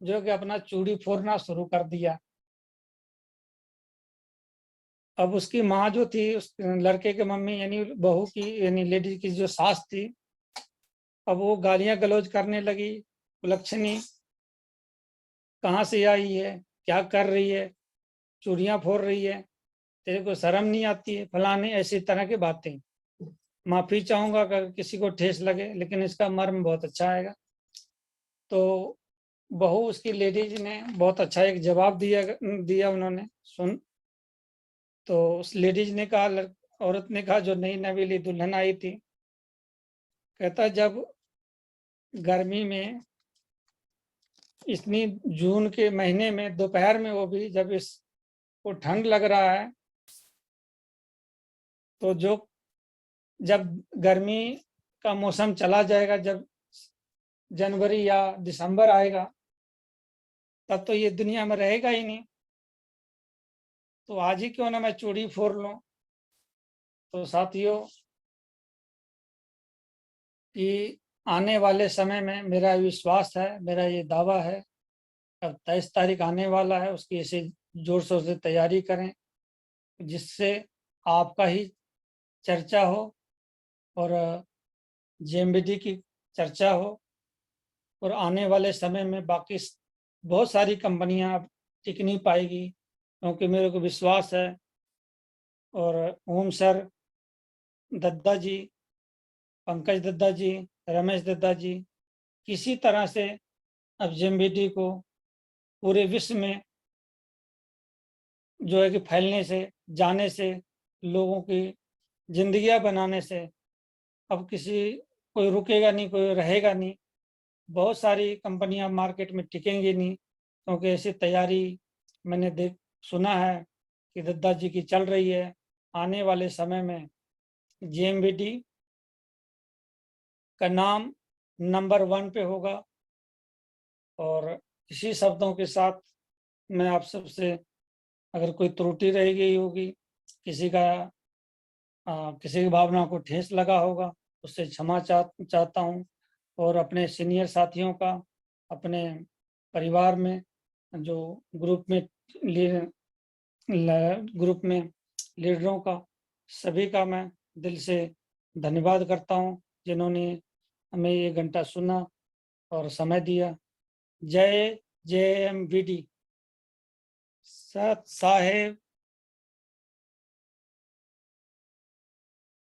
जो कि अपना चूड़ी फोड़ना शुरू कर दिया। अब उसकी माँ जो थी, उस लड़के के मम्मी यानी बहू की यानी लेडीज की जो सास थी, अब वो गालियां गलौज करने लगी, कुलक्षणी कहाँ से आई है, क्या कर रही है, चूड़ियां फोड़ रही है, तेरे को शर्म नहीं आती है, फलाने ऐसी तरह की बातें। माफी चाहूंगा अगर किसी को ठेस लगे, लेकिन इसका मर्म बहुत अच्छा आएगा। तो बहू उसकी लेडीज ने बहुत अच्छा एक जवाब दिया उन्होंने सुन। तो उस लेडीज ने कहा, औरत ने कहा, जो नई नवेली दुल्हन आई थी, कहता जब गर्मी में इतनी जून के महीने में दोपहर में वो भी जब इसको ठंड लग रहा है, तो जब गर्मी का मौसम चला जाएगा, जब जनवरी या दिसंबर आएगा, तब तो ये दुनिया में रहेगा ही नहीं। तो आज ही क्यों ना मैं चूड़ी फोड़ लूं। तो साथियों, कि आने वाले समय में मेरा विश्वास है, मेरा ये दावा है, अब 23 तारीख आने वाला है, उसकी ऐसे जोर शोर से तैयारी करें जिससे आपका ही चर्चा हो और जेएमबीडी की चर्चा हो, और आने वाले समय में बाकी बहुत सारी कंपनियां अब टिक नहीं पाएगी, क्योंकि मेरे को विश्वास है। और ओम सर, दद्दा जी, पंकज दद्दा जी, रमेश दद्दा जी, किसी तरह से अब जेएमबीडी को पूरे विश्व में जो है कि फैलने से, जाने से, लोगों की जिंदगियां बनाने से अब कोई रुकेगा नहीं, कोई रहेगा नहीं। बहुत सारी कंपनियां मार्केट में टिकेंगी नहीं, क्योंकि ऐसी तैयारी मैंने सुना है कि दद्दा जी की चल रही है। आने वाले समय में जेएमबीडी का नाम नंबर 1 पे होगा। और इसी शब्दों के साथ मैं आप सबसे, अगर कोई त्रुटि रह गई होगी, किसी का किसी की भावना को ठेस लगा होगा, उससे क्षमा चाहता हूँ। और अपने सीनियर साथियों का, अपने परिवार में जो ग्रुप में ग्रुप में लीडरों का, सभी का मैं दिल से धन्यवाद करता हूँ, जिन्होंने हमें ये घंटा सुना और समय दिया। जय जेएमबीडी। सत साहेब